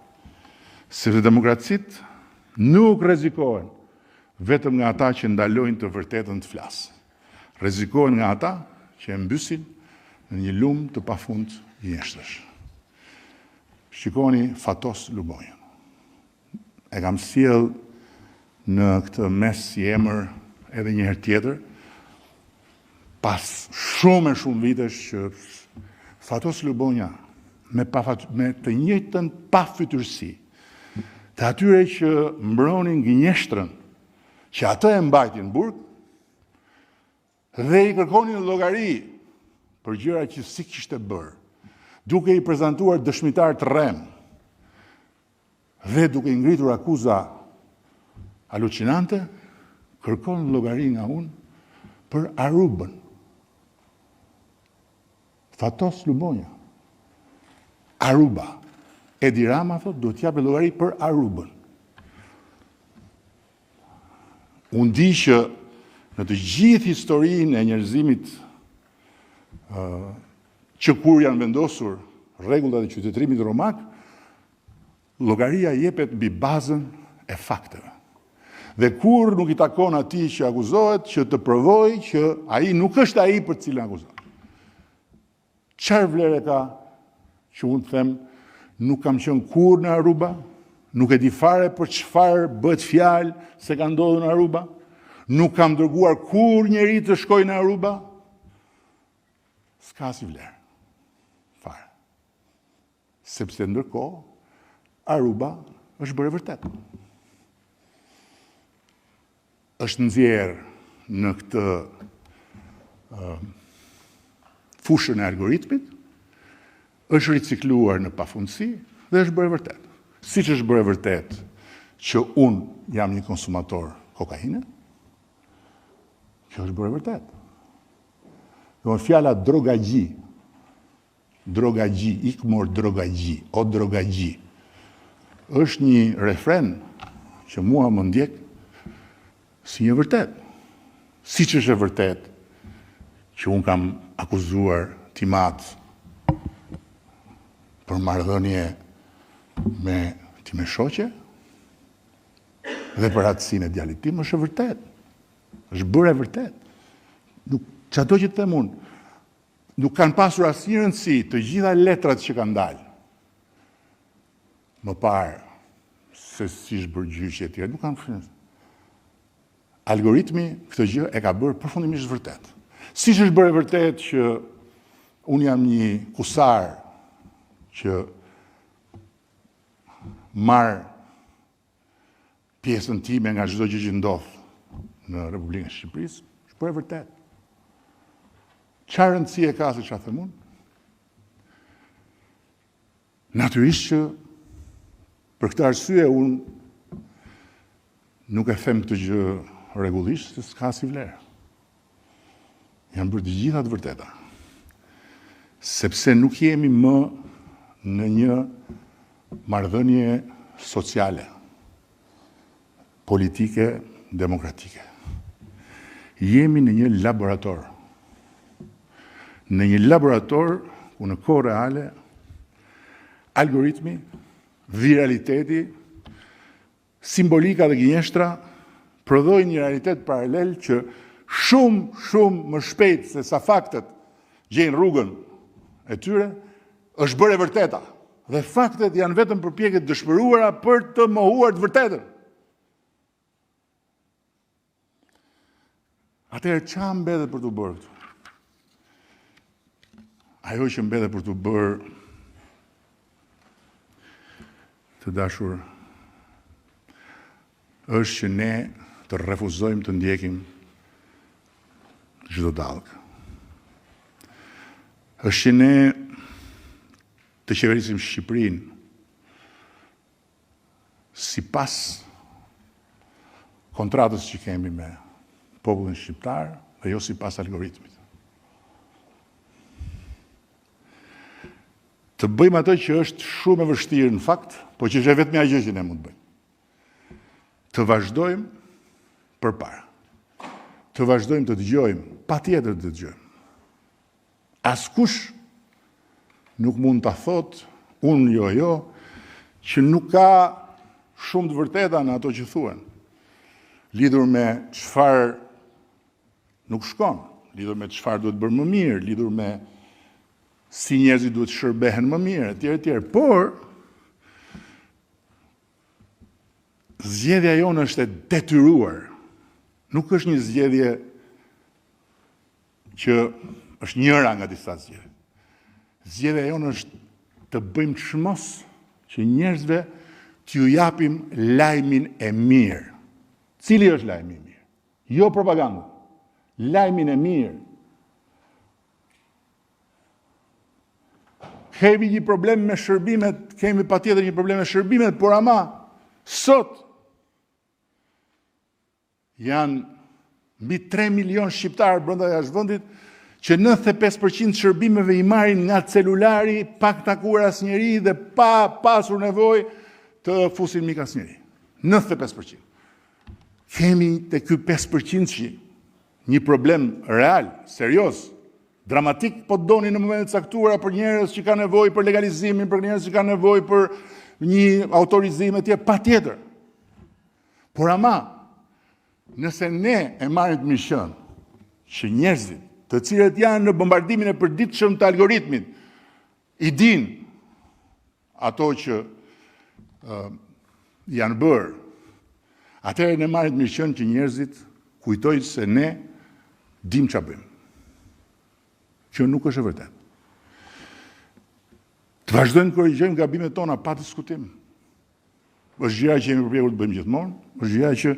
Sepse demokracitë nuk rrezikohen vetëm nga ata që ndalojnë të vërtetën të flasë. Rrezikohen nga ata që e mbysin në një lumë të pafund gënjeshtërsh. Shikoni Fatos Lubonjën. E kam sjell në këtë mes si emër edhe një herë tjetër, pas shumë vitesh që Fatos Lubonja me të njëjtën pafytyrësi të atyre që mbronin gënjeshtrën që atë e mbajtin burg dhe i kërkonin llogari për gjëra që si kishte bërë, duke i prezantuar dëshmitar të rrem dhe duke i ngritur akuza alucinante, kërkon llogari nga unë për Arubën. Fatos Lubonja. Aruba. Edi Rama thot, duhet t'japë llogari për Arubën. Unë di që në të gjithë historinë e njerëzimit që kur janë vendosur rregullat e qytetërimit romak, llogaria jepet mbi bazën e fakteve. Dhe kur nuk i takon atij që akuzohet që të provojë që ai nuk është ai për të cilën akuzohet. Çfarë vlerë ka që unë them nuk kam qenë kur në Aruba, nuk e di fare për çfarë bëhet fjalë se ka ndodhur në Aruba, nuk kam dërguar kur njeri të shkojë në Aruba, s'ka si vlerë. Fare. Sepse ndërkohë Aruba është bërë vërtet. Është nxjerrë në këtë fushën e algoritmit, është ricikluar në pafundësi dhe është bërë vërtet. Siç është bërë vërtet që unë jam një konsumator kokaine, që është bërë vërtet. Dhe fjala drogagji, ikmor drogagji, o drogagji, është një refren që mua më ndjek si një vërtet. Siç është e vërtet që unë kam akuzuar Timat për marrëdhënie me time shoqe dhe për atësinë e djalit tim, është e vërtet. Është bërë e vërtet. Çdo që të them unë, nuk kanë pasur asnjë rëndësi të gjitha letrat që kanë dalë më parë se si është bërë gjyqi e tjerë, nuk kanë frymëzim. Algoritmi këtë gjë e ka bërë përfundimisht vërtet. Siç është bërë vërtet që unë jam një kusar që marr pjesën time nga çdo gjë që ndodh në Republikën e Shqipërisë, është bërë vërtet. Çfarë rëndësie ka se çfarë them unë? Natyrisht që për këtë arsye unë nuk e them këtë gjë rregullisht, se s'ka si vlerë. Janë bërë të gjitha të vërteta. Sepse nuk jemi më në një marrëdhënie sociale, politike, demokratike. Jemi në një laborator. Në një laborator ku në kohë reale algoritmi, viraliteti, simbolika dhe gënjeshtra prodhojnë një realitet paralel që shumë më shpejt se sa faktet gjejnë rrugën e tyre, është bërë e vërteta. Dhe faktet janë vetëm përpjekje të dëshpëruara për të mohuar të vërtetën. Atëherë çfarë mbetet për të bërë këtu? Ajo që mbetet për të bërë, të dashur, është që ne të refuzojmë të ndjekim çdo dallgë. Është që ne të qeverisim Shqipërinë sipas kontratës që kemi me popullin shqiptar dhe jo sipas algoritmit. Të bëjmë atë që është shumë e vështirë në fakt, po që është vetëm ajo që ne mund të bëjmë. Të vazhdojmë përpara. të vazhdojmë të dëgjojmë, patjetër të dëgjojmë. Askush nuk mund të thotë, unë jo, që nuk ka shumë të vërteta në ato që thuen. Lidhur me çfarë nuk shkon, lidhur me çfarë duhet bërë më mirë, lidhur me si njerëzit duhet shërbehen më mirë, etj. Por zgjedhja jonë është e detyruar. Nuk është një zgjedhje që është njëra nga disa zgjedhje. Zgjedhja jonë është të bëjmë çmos që njerëzve t'ju japim lajmin e mirë. Cili është lajmi i mirë? Jo propaganda. Lajmin e mirë. Kemi një problem me shërbimet, kemi patjetër një problem me shërbimet, por ama sot janë mbi 3 milion shqiptarë brenda jashtëvendit që 95% shërbimeve i marrin nga celulari, pa takuar asnjëri dhe pa pasur nevojë të fusin mik asnjëri. 95%. Kemi te ky 5% që një problem real, serioz, dramatik, po doni në momentet caktuara për njerëz që kanë nevojë për legalizimin, për njerëz që kanë nevojë për një autorizim etj, patjetër. Por ama, nëse ne e marrim të mishën që njerëzit, të cilët janë në bombardimin e përditshëm të algoritmit, i dinë ato që janë bërë, atëherë ne marrim të mishën që njerëzit kujtojnë se ne dim çfarë bëjmë. Që nuk është e vërtetë. Të vazhdojmë të korrigjojmë gabimet tona pa diskutim. Është gjëja që jemi përpjekur të bëjmë gjithmonë, është gjëja që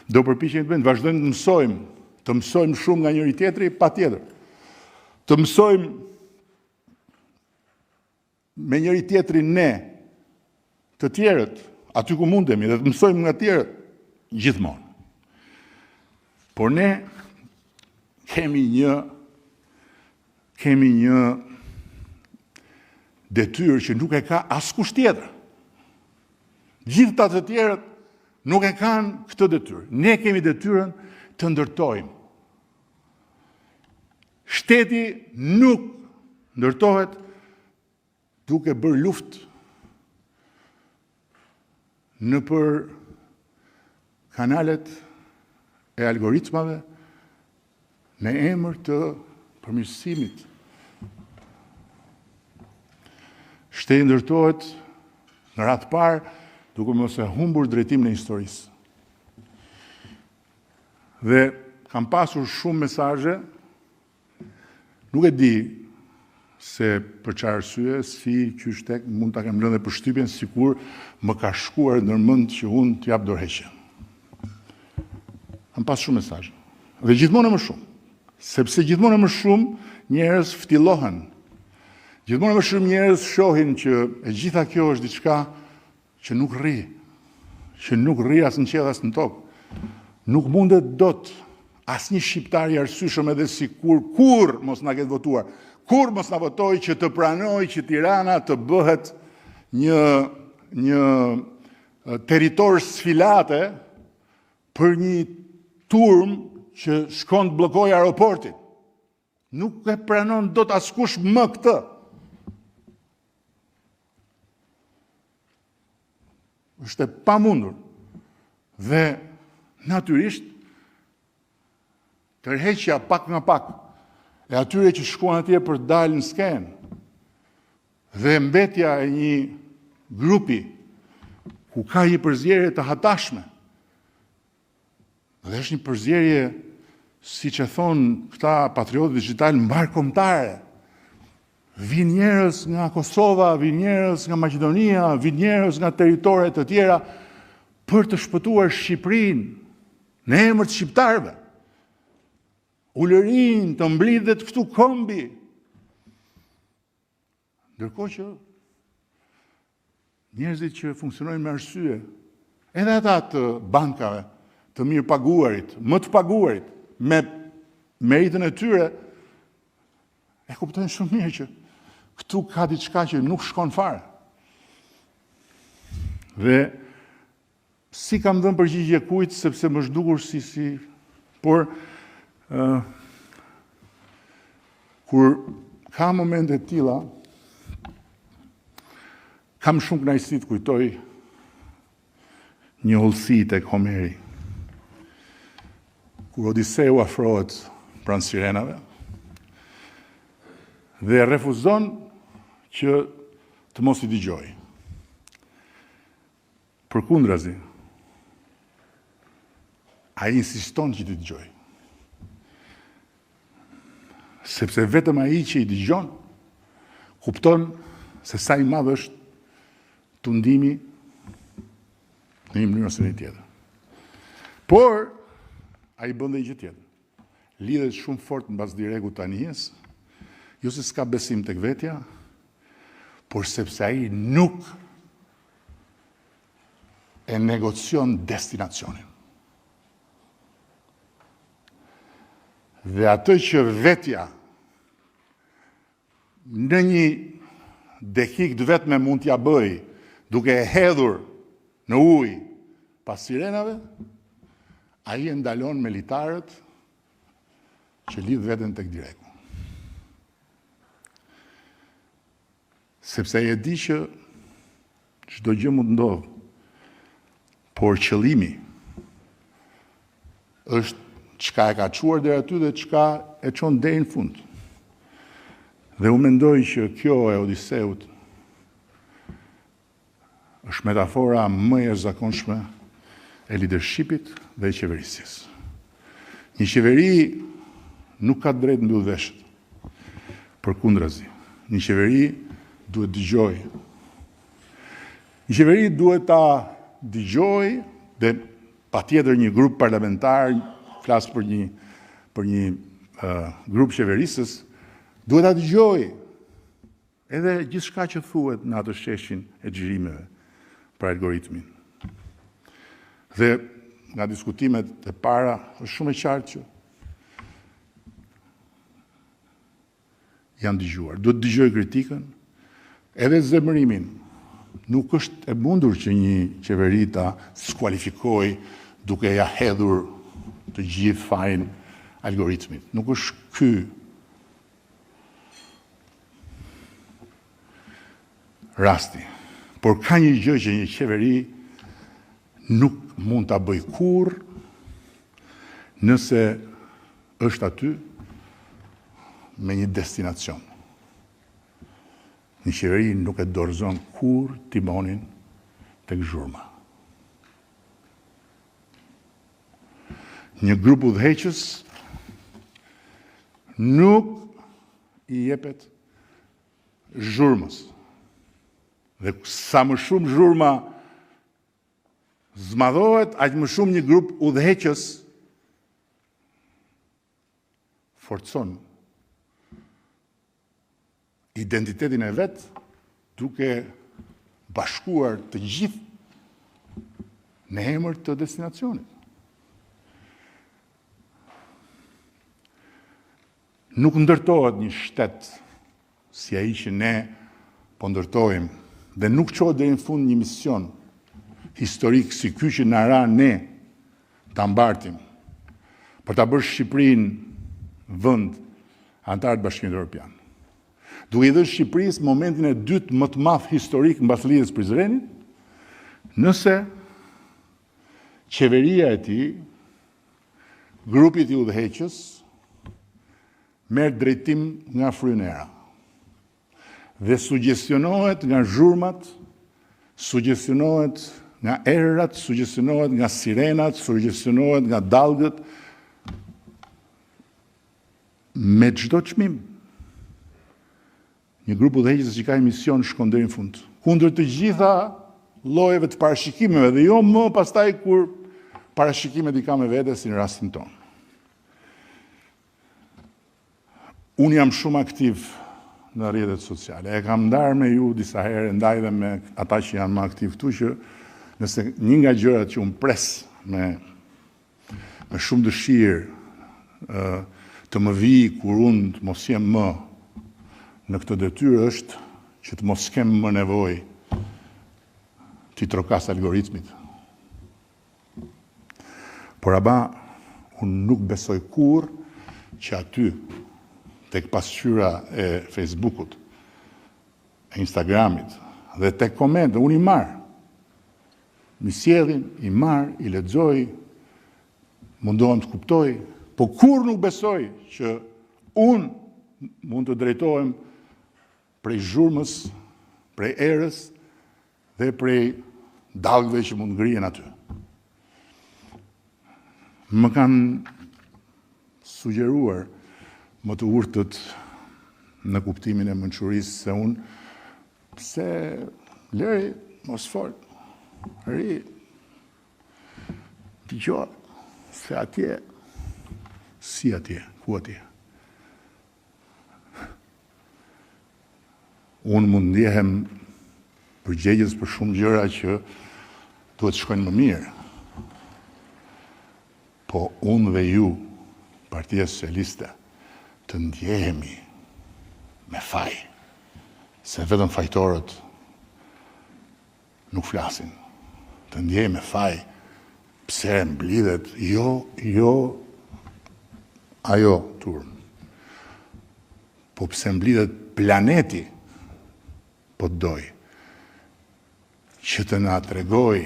do përpiqemi të bëjmë, të vazhdojmë të mësojmë shumë nga njëri tjetri, patjetër. Të mësojmë me njëri tjetrin ne, të tjerët, aty ku mundemi, dhe të mësojmë nga tjerët gjithmonë. Por ne kemi një detyrë që nuk e ka askush tjetër. Gjithë të tjerët nuk e kanë këtë detyrë. Ne kemi detyrën të ndërtojmë. Shteti nuk ndërtohet duke bërë luftë nëpër kanalet e algoritmave në emër të përmirësimit. Shteti ndërtohet në radhë të parë duke mos e humbur drejtimin e historisë. Dhe kam pasur shumë mesazhe, nuk e di se për çfarë arsye, si qysh tek mund ta kem lënë dhe përshtypjen sikur më ka shkuar ndërmend që unë t'jap dorëheqje. Kam pas shumë mesazhe. Dhe gjithmonë më shumë, sepse gjithmonë më shumë njerëz ftillohen. Gjithmonë më shumë njerëz shohin që e gjitha kjo është diçka që nuk rri as në qiell as në tokë. Nuk mundet dot asnjë shqiptar i arsyeshëm edhe sikur kur mos na ketë votuar, kur mos na votoi që të pranoj që Tirana të bëhet një territor sfilate për një turm që shkon të bllokojë aeroportin. Nuk e pranon dot askush më këtë. Është e pamundur. Dhe natyrisht tërheqja pak nga pak e atyre që shkuan atje për të dalë në skenë dhe mbetja e një grupi ku ka një përzierje të hatashme. Dhe është një përzierje, siç e thon këta patriotë digital, mbarkombëtare. Vin njerëz nga Kosova, vin njerëz nga Maqedonia, vin njerëz nga territore të tjera për të shpëtuar Shqipërinë në emër të shqiptarëve. Ulërin të mblidhet këtu kombi. Ndërkohë që njerëzit që funksionojnë me arsye, edhe ata të bankave, të mirë paguarit, më të paguarit, me meritën e tyre, e kuptojnë shumë mirë që këtu ka diçka që nuk shkon fare. Dhe si kam dhënë përgjigje kujt, sepse më zhdukur por Kur ka momente tilla, kam shumë kënaqësi të kujtoj një hollësi tek Homeri. Kur Odiseu afrohet pranë sirenave dhe refuzon që të mos i dëgjoj. Përkundrazi, ai insiston që t'i dëgjoj. Sepse vetëm ai që i dëgjon kupton se sa i madh është tundimi në një mënyrë ose në tjetër. Por ai bën dhe gjë tjetër. Lidhet shumë fort mbas direkut të anijes, jo se s'ka besim tek vetja, por sepse ai nuk e negocion destinacionin. Dhe atë që vetja në një dekik të vetme mund t'ja bëj duke e hedhur në ujë pas sirenave, ai e ndalon me litarët që lidh veten tek direku. Sepse ai e di që çdo gjë mund ndodh, por qëllimi është çka e ka çuar deri aty dhe çka e çon deri në fund. Dhe unë mendoj që kjo e Odiseut është metafora më e jashtëzakonshme e leadershipit dhe e qeverisjes. Një qeveri nuk ka drejt mbyll veshët. Përkundrazi, një qeveri duhet dëgjoj. Një qeveri duhet ta dëgjoj dhe patjetër një grup parlamentar, flas për një grup qeverisës, duhet ta dëgjoj edhe gjithçka që thuhet në atë sheshin e xhirimeve për algoritmin. Dhe nga diskutimet e para është shumë e qartë që janë dëgjuar. Duhet dëgjoj kritikën, edhe zemërimin. Nuk është e mundur që një qeveri ta skualifikoj duke ja hedhur të gjithë fajin algoritmit. Nuk është ky rasti. Por ka një gjë që një qeveri nuk mund ta bëj kurrë nëse është aty me një destinacion. Një qeveri nuk e dorëzon kurrë timonin tek zhurma. Një grup udhëheqës nuk i jepet zhurmës. Dhe sa më shumë zhurma zmadhohet, aq më shumë një grup udhëheqës forcon identitetin e vet duke bashkuar të gjithë në emër të destinacionit. Nuk ndërtohet një shtet si ai që ne po ndërtojmë dhe nuk qohet deri në fund një mision historik si ky që na ra ne ta mbartim për ta bërë Shqipërinë vend antar të Bashkimit Evropian. Duke i dhënë Shqipërisë momentin e dytë më të madh historik mbas lidhjes Prizrenit, nëse qeveria e tij, grupi i udhëheqës, merr drejtim nga frynera dhe sugjestionohet nga zhurmat, sugjestionohet nga errat, sugjestionohet nga sirenat, sugjestionohet nga dallgët, me çdo çmim. Një grup udhëheqës që ka mision shkon deri në fund, kundër të gjitha llojeve të parashikimeve dhe jo më pastaj kur parashikimet i ka me vete si në rastin tonë. Unë jam shumë aktiv në rrjetet sociale. E kam ndarë me ju disa herë, ndaj dhe me ata që janë më aktiv këtu, që nëse një nga gjërat që unë pres me shumë dëshirë të më vi kur unë të mos jem më në këtë detyrë është që të mos kem më nevojë t'i trokas algoritmit. Por aba, unë nuk besoj kurrë që aty, tek pasqyra e Facebookut, e Instagramit, dhe tek komente, unë i marë. Mi sjellin, i marë, i lexoj, mundohem të kuptoj, po kur nuk besoj që unë mund të drejtohem prej zhurmës, prej erës dhe prej dalgëve që mund ngrihen aty. Më kanë sugjeruar më të urtët në kuptimin e mençurisë se unë pse lëri mos fol. Ri dëgjoj se atje si atje, ku atje. Unë mund ndjehem përgjegjës për shumë gjëra që duhet shkojnë më mirë. Po unë dhe ju, Partia Socialiste, të ndjehemi me faj, se vetëm fajtorët nuk flasin. Të ndjehemi me faj, pse mblidhet, jo ajo turm. Po pse mblidhet planeti, po të doj, që të na tregoj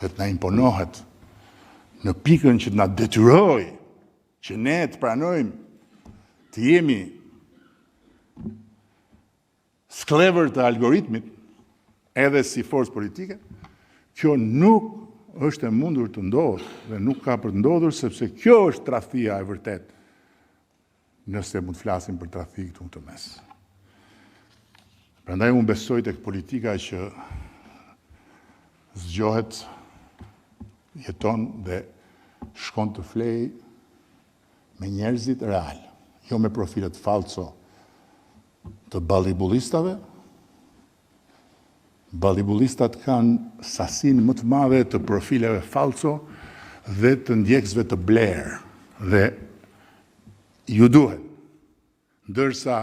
dhe të na imponohet në pikën që të na detyroj që ne të pranojmë të jemi sklever të algoritmit edhe si forcë politike, kjo nuk është e mundur të ndodhë dhe nuk ka për të ndodhur sepse kjo është tradhtia e vërtet nëse mund të flasim për tradhti këtu në të mes. Prandaj unë besoj tek politika që zgjohet, jeton dhe shkon të flej me njerëzit real, jo me profilet falso të ballibullistave. Ballibulistat kanë sasinë më të madhe të profileve falso dhe të ndjekësve të blerë dhe ju duhet, ndërsa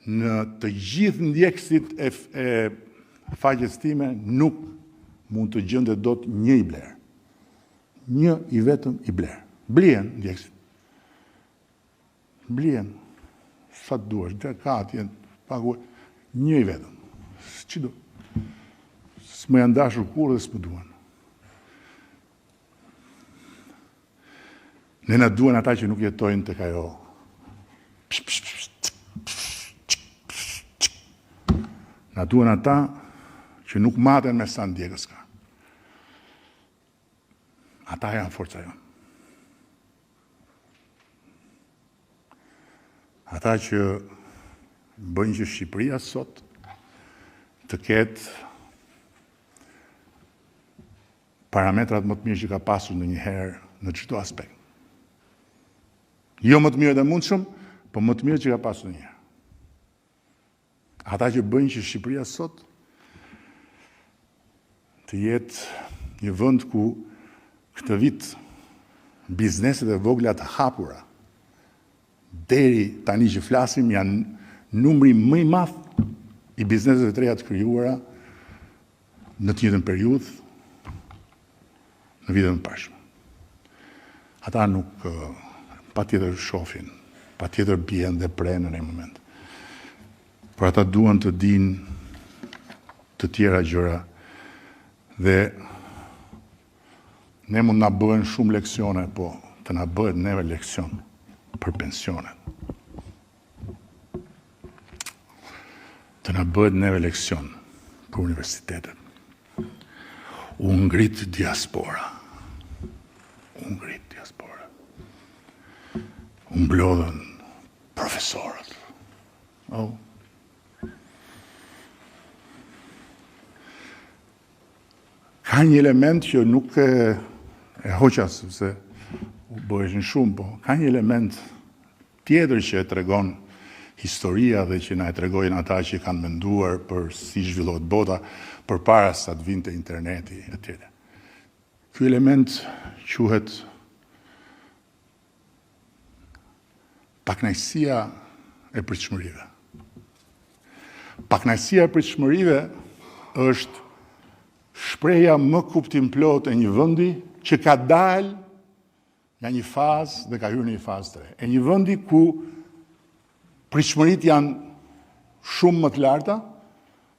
në të gjithë ndjekësit e faqes time nuk mund të gjendet dot një i blerë. Një i vetëm i blerë. Blien ndjekësit. Blien. Sa të duash, dhe ka atje, paguaj, një i vetëm. Që do? S'më janë dashur kur dhe s'më duan. Ne na duan ata që nuk jetojnë tek ajo. Na duan ata që nuk maten me sa ndjekës ka. Ata janë forca jonë. Ata që bëjnë që Shqipëria sot të ketë parametrat më të mirë që ka pasur ndonjëherë në çdo aspekt. Jo më të mirë dhe mundshëm, po më të mirë që ka pasur ndonjëherë. Ata që bëjnë që Shqipëria sot të jetë një vend ku këtë vit bizneset e vogla të hapura deri tani që flasim janë numri më i madh i bizneseve të reja të krijuara në të njëjtën periudhë në vitet më pashme. Ata nuk patjetër shohin, patjetër bien dhe prenë në një moment. Por ata duan të dinë të tjera gjëra dhe ne mund na bëhen shumë leksione, po të na bëhet neve leksion për pensionet. Të na bëhet neve leksion për universitetet. U ngrit diaspora. U ngrit diaspora. U mblodhen profesorët. Oh. Ka një element që nuk e hoqa, sepse u bëheshin shumë, po ka një element tjetër që e tregon historia dhe që na e tregojnë ata që kanë menduar për si zhvillohet bota përpara sa të vinte interneti etj. Ky element quhet pakënaqësia e pritshmërive. Pakënaqësia e pritshmërive është shpreha më kuptimplot e një vendi që ka dalë nga një fazë dhe ka hyrë në një fazë të re. E një vendi ku pritshmëritë janë shumë më të larta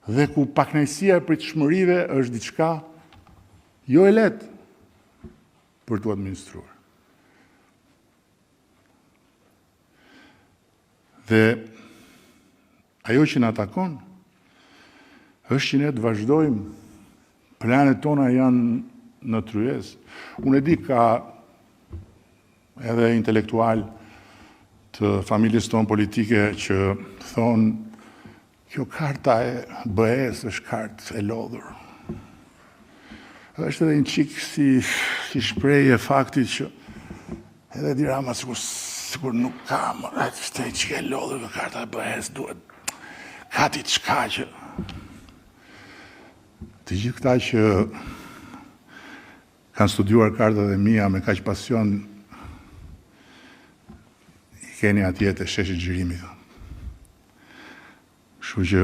dhe ku pakënaqësia e pritshmërive është diçka jo e lehtë për t'u administruar. Dhe ajo që na takon është që ne të vazhdojmë, planet tona janë në tryezë. Unë e di ka edhe intelektual të familjes tonë politike që thonë kjo karta e BE-s është kartë e lodhur. Është edhe një çik si shprehje e faktit që edhe Edi Rama sikur nuk ka më atë që e lodhur kjo karta e BE-s, duhet ka diçka që të gjithë këta që kanë studiuar kartat e mia me kaq pasion i keni atje te sheshi Xhirimit. Kështu që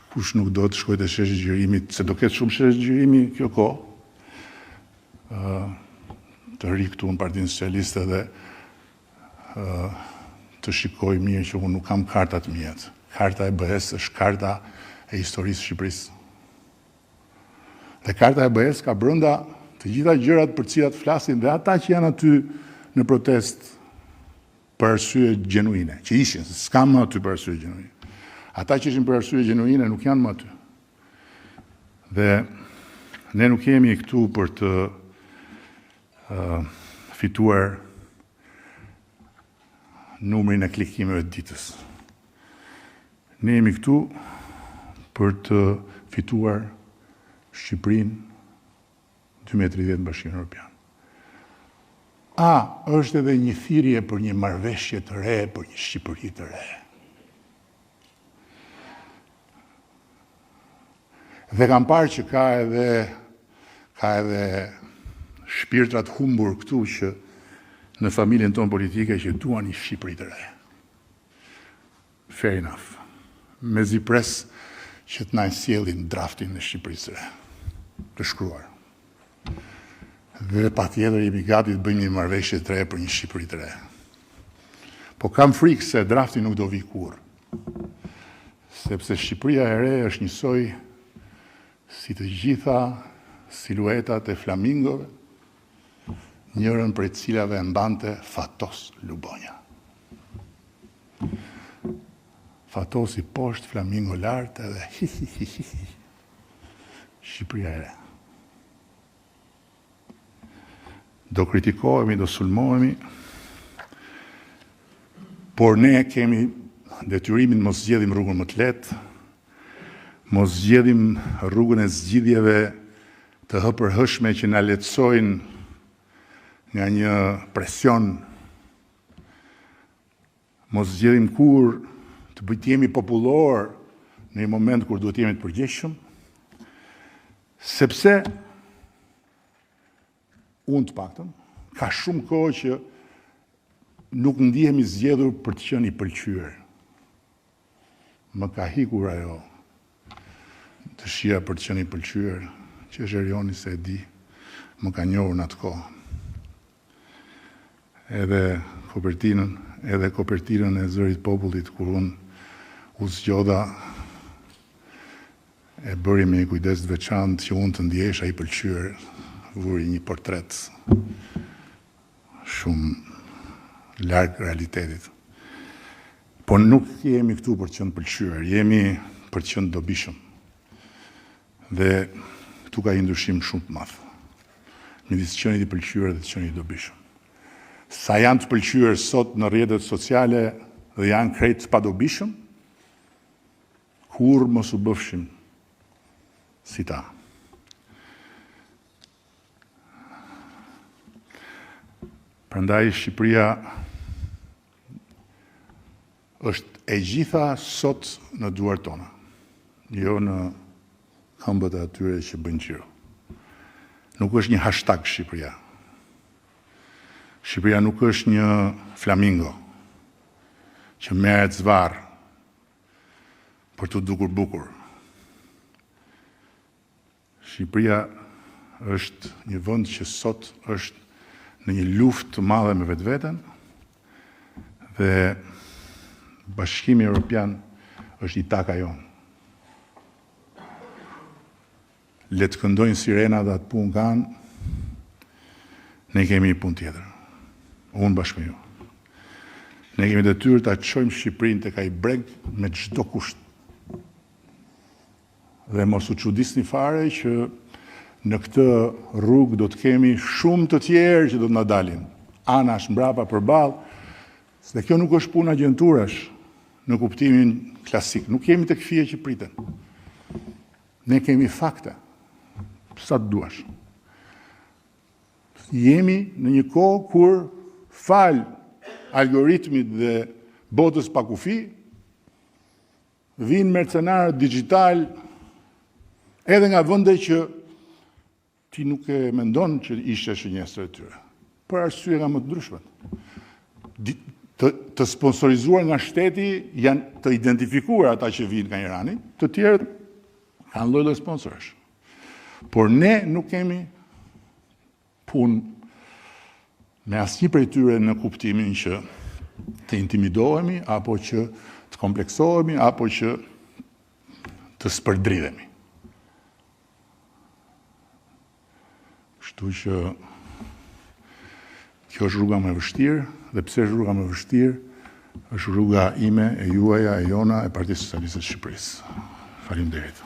kush nuk do të shkojë te sheshi Xhirimit, se do ketë shumë sheshi Xhirimi kjo kohë. Të ri këtu në Partinë Socialiste dhe të shikoj mirë që unë nuk kam karta të mia. Karta e BE-s është karta e historisë së Shqipërisë. Dhe karta e BE-s ka brenda të gjitha gjërat për cilat flasin dhe ata që janë aty në protest për arsye gjenuine, që ishin, s'kam më aty për arsye gjenuine. Ata që ishin për arsye gjenuine nuk janë më aty. Dhe ne nuk jemi këtu për të fituar numrin e klikimeve të ditës. Ne jemi këtu për të fituar Shqipërinë 2030 në Bashkimin Evropian. Është edhe një thirrje për një marrëveshje të re, për një Shqipëri të re. Dhe kam parë që ka edhe shpirtrat humbur këtu që në familjen tonë politike që duan një Shqipëri të re. Fair enough. Mezi pres që të na sjellin draftin e Shqipërisë së re, të shkruar. Dhe patjetër jemi gati të bëjmë një marrëveshje të re për një Shqipëri të re. Po kam frikë se drafti nuk do vi kurrë. Sepse Shqipëria e re është njësoj si të gjitha siluetat e flamingove, njërën prej cilave e mbante Fatos Lubonja. Fatos i poshtë, flamingo lartë edhe Shqipëria e re. Do kritikohemi, do sulmohemi, por ne kemi detyrimin mos zgjedhim rrugën më të lehtë, mos zgjedhim rrugën e zgjidhjeve të hëpërhëshme që na lehtësojnë nga një presion, mos zgjedhim kur të jemi popullor në një moment kur duhet jemi të përgjegjshëm, sepse unë të paktën, ka shumë kohë që nuk ndihemi zgjedhur për të qenë i pëlqyer. Më ka hikur ajo dëshira për të qenë i pëlqyer, që është Erioni se e di, më ka njohur në atë kohë. Edhe kopertinën e Zërit Popullit, kur unë u zgjodha, e bëri me një kujdes të veçantë që unë të ndjesha i pëlqyer, vuri një portret shumë larg realitetit. Po nuk jemi këtu për të qenë pëlqyer, jemi për të qenë dobishëm. Dhe këtu ka një ndryshim shumë të madh midis qenit i pëlqyer dhe qenit i dobishëm. Sa janë të pëlqyer sot në rrjetet sociale dhe janë krejt të padobishëm, kur mos u bëfshim si ta. Prandaj Shqipëria është e gjitha sot në duart tona, jo në këmbët e atyre që bëjnë qiro. Nuk është një hashtag Shqipëria. Shqipëria nuk është një flamingo që merret zvarr për të dukur bukur. Shqipëria është një vend që sot është në një luftë të madhe me vetveten dhe Bashkimi Evropian është i taka jonë. Le të këndojnë sirena dhe atë punë kanë, ne kemi një punë tjetër. Unë bashkë me ju. Ne kemi detyrë ta çojmë Shqipërinë tek ai breg me çdo kusht. Dhe mos u çudisni fare që në këtë rrugë do të kemi shumë të tjerë që do të na dalin. Anash mbrapa përballë, se kjo nuk është puna agjenturash në kuptimin klasik. Nuk kemi tek fije që priten. Ne kemi fakte. Sa të duash. Jemi në një kohë kur fal algoritmit dhe botës pa kufi, vinë mercenarët digital edhe nga vende që ti nuk e mendon që ishte shënjestër e tyre. Për arsye nga më të ndryshmet. Të sponsorizuar nga shteti janë të identifikuar ata që vinë nga Irani, të tjerët kanë lloj-lloj sponsorësh. Por ne nuk kemi punë me asnjë prej tyre në kuptimin që të intimidohemi, apo që të kompleksohemi, apo që të spërdridhemi. Kështu që kjo është rruga më e vështirë, dhe pse është rruga më e vështirë, është rruga ime, e juaja, e jona, e Partisë Socialiste të Shqipërisë. Faleminderit.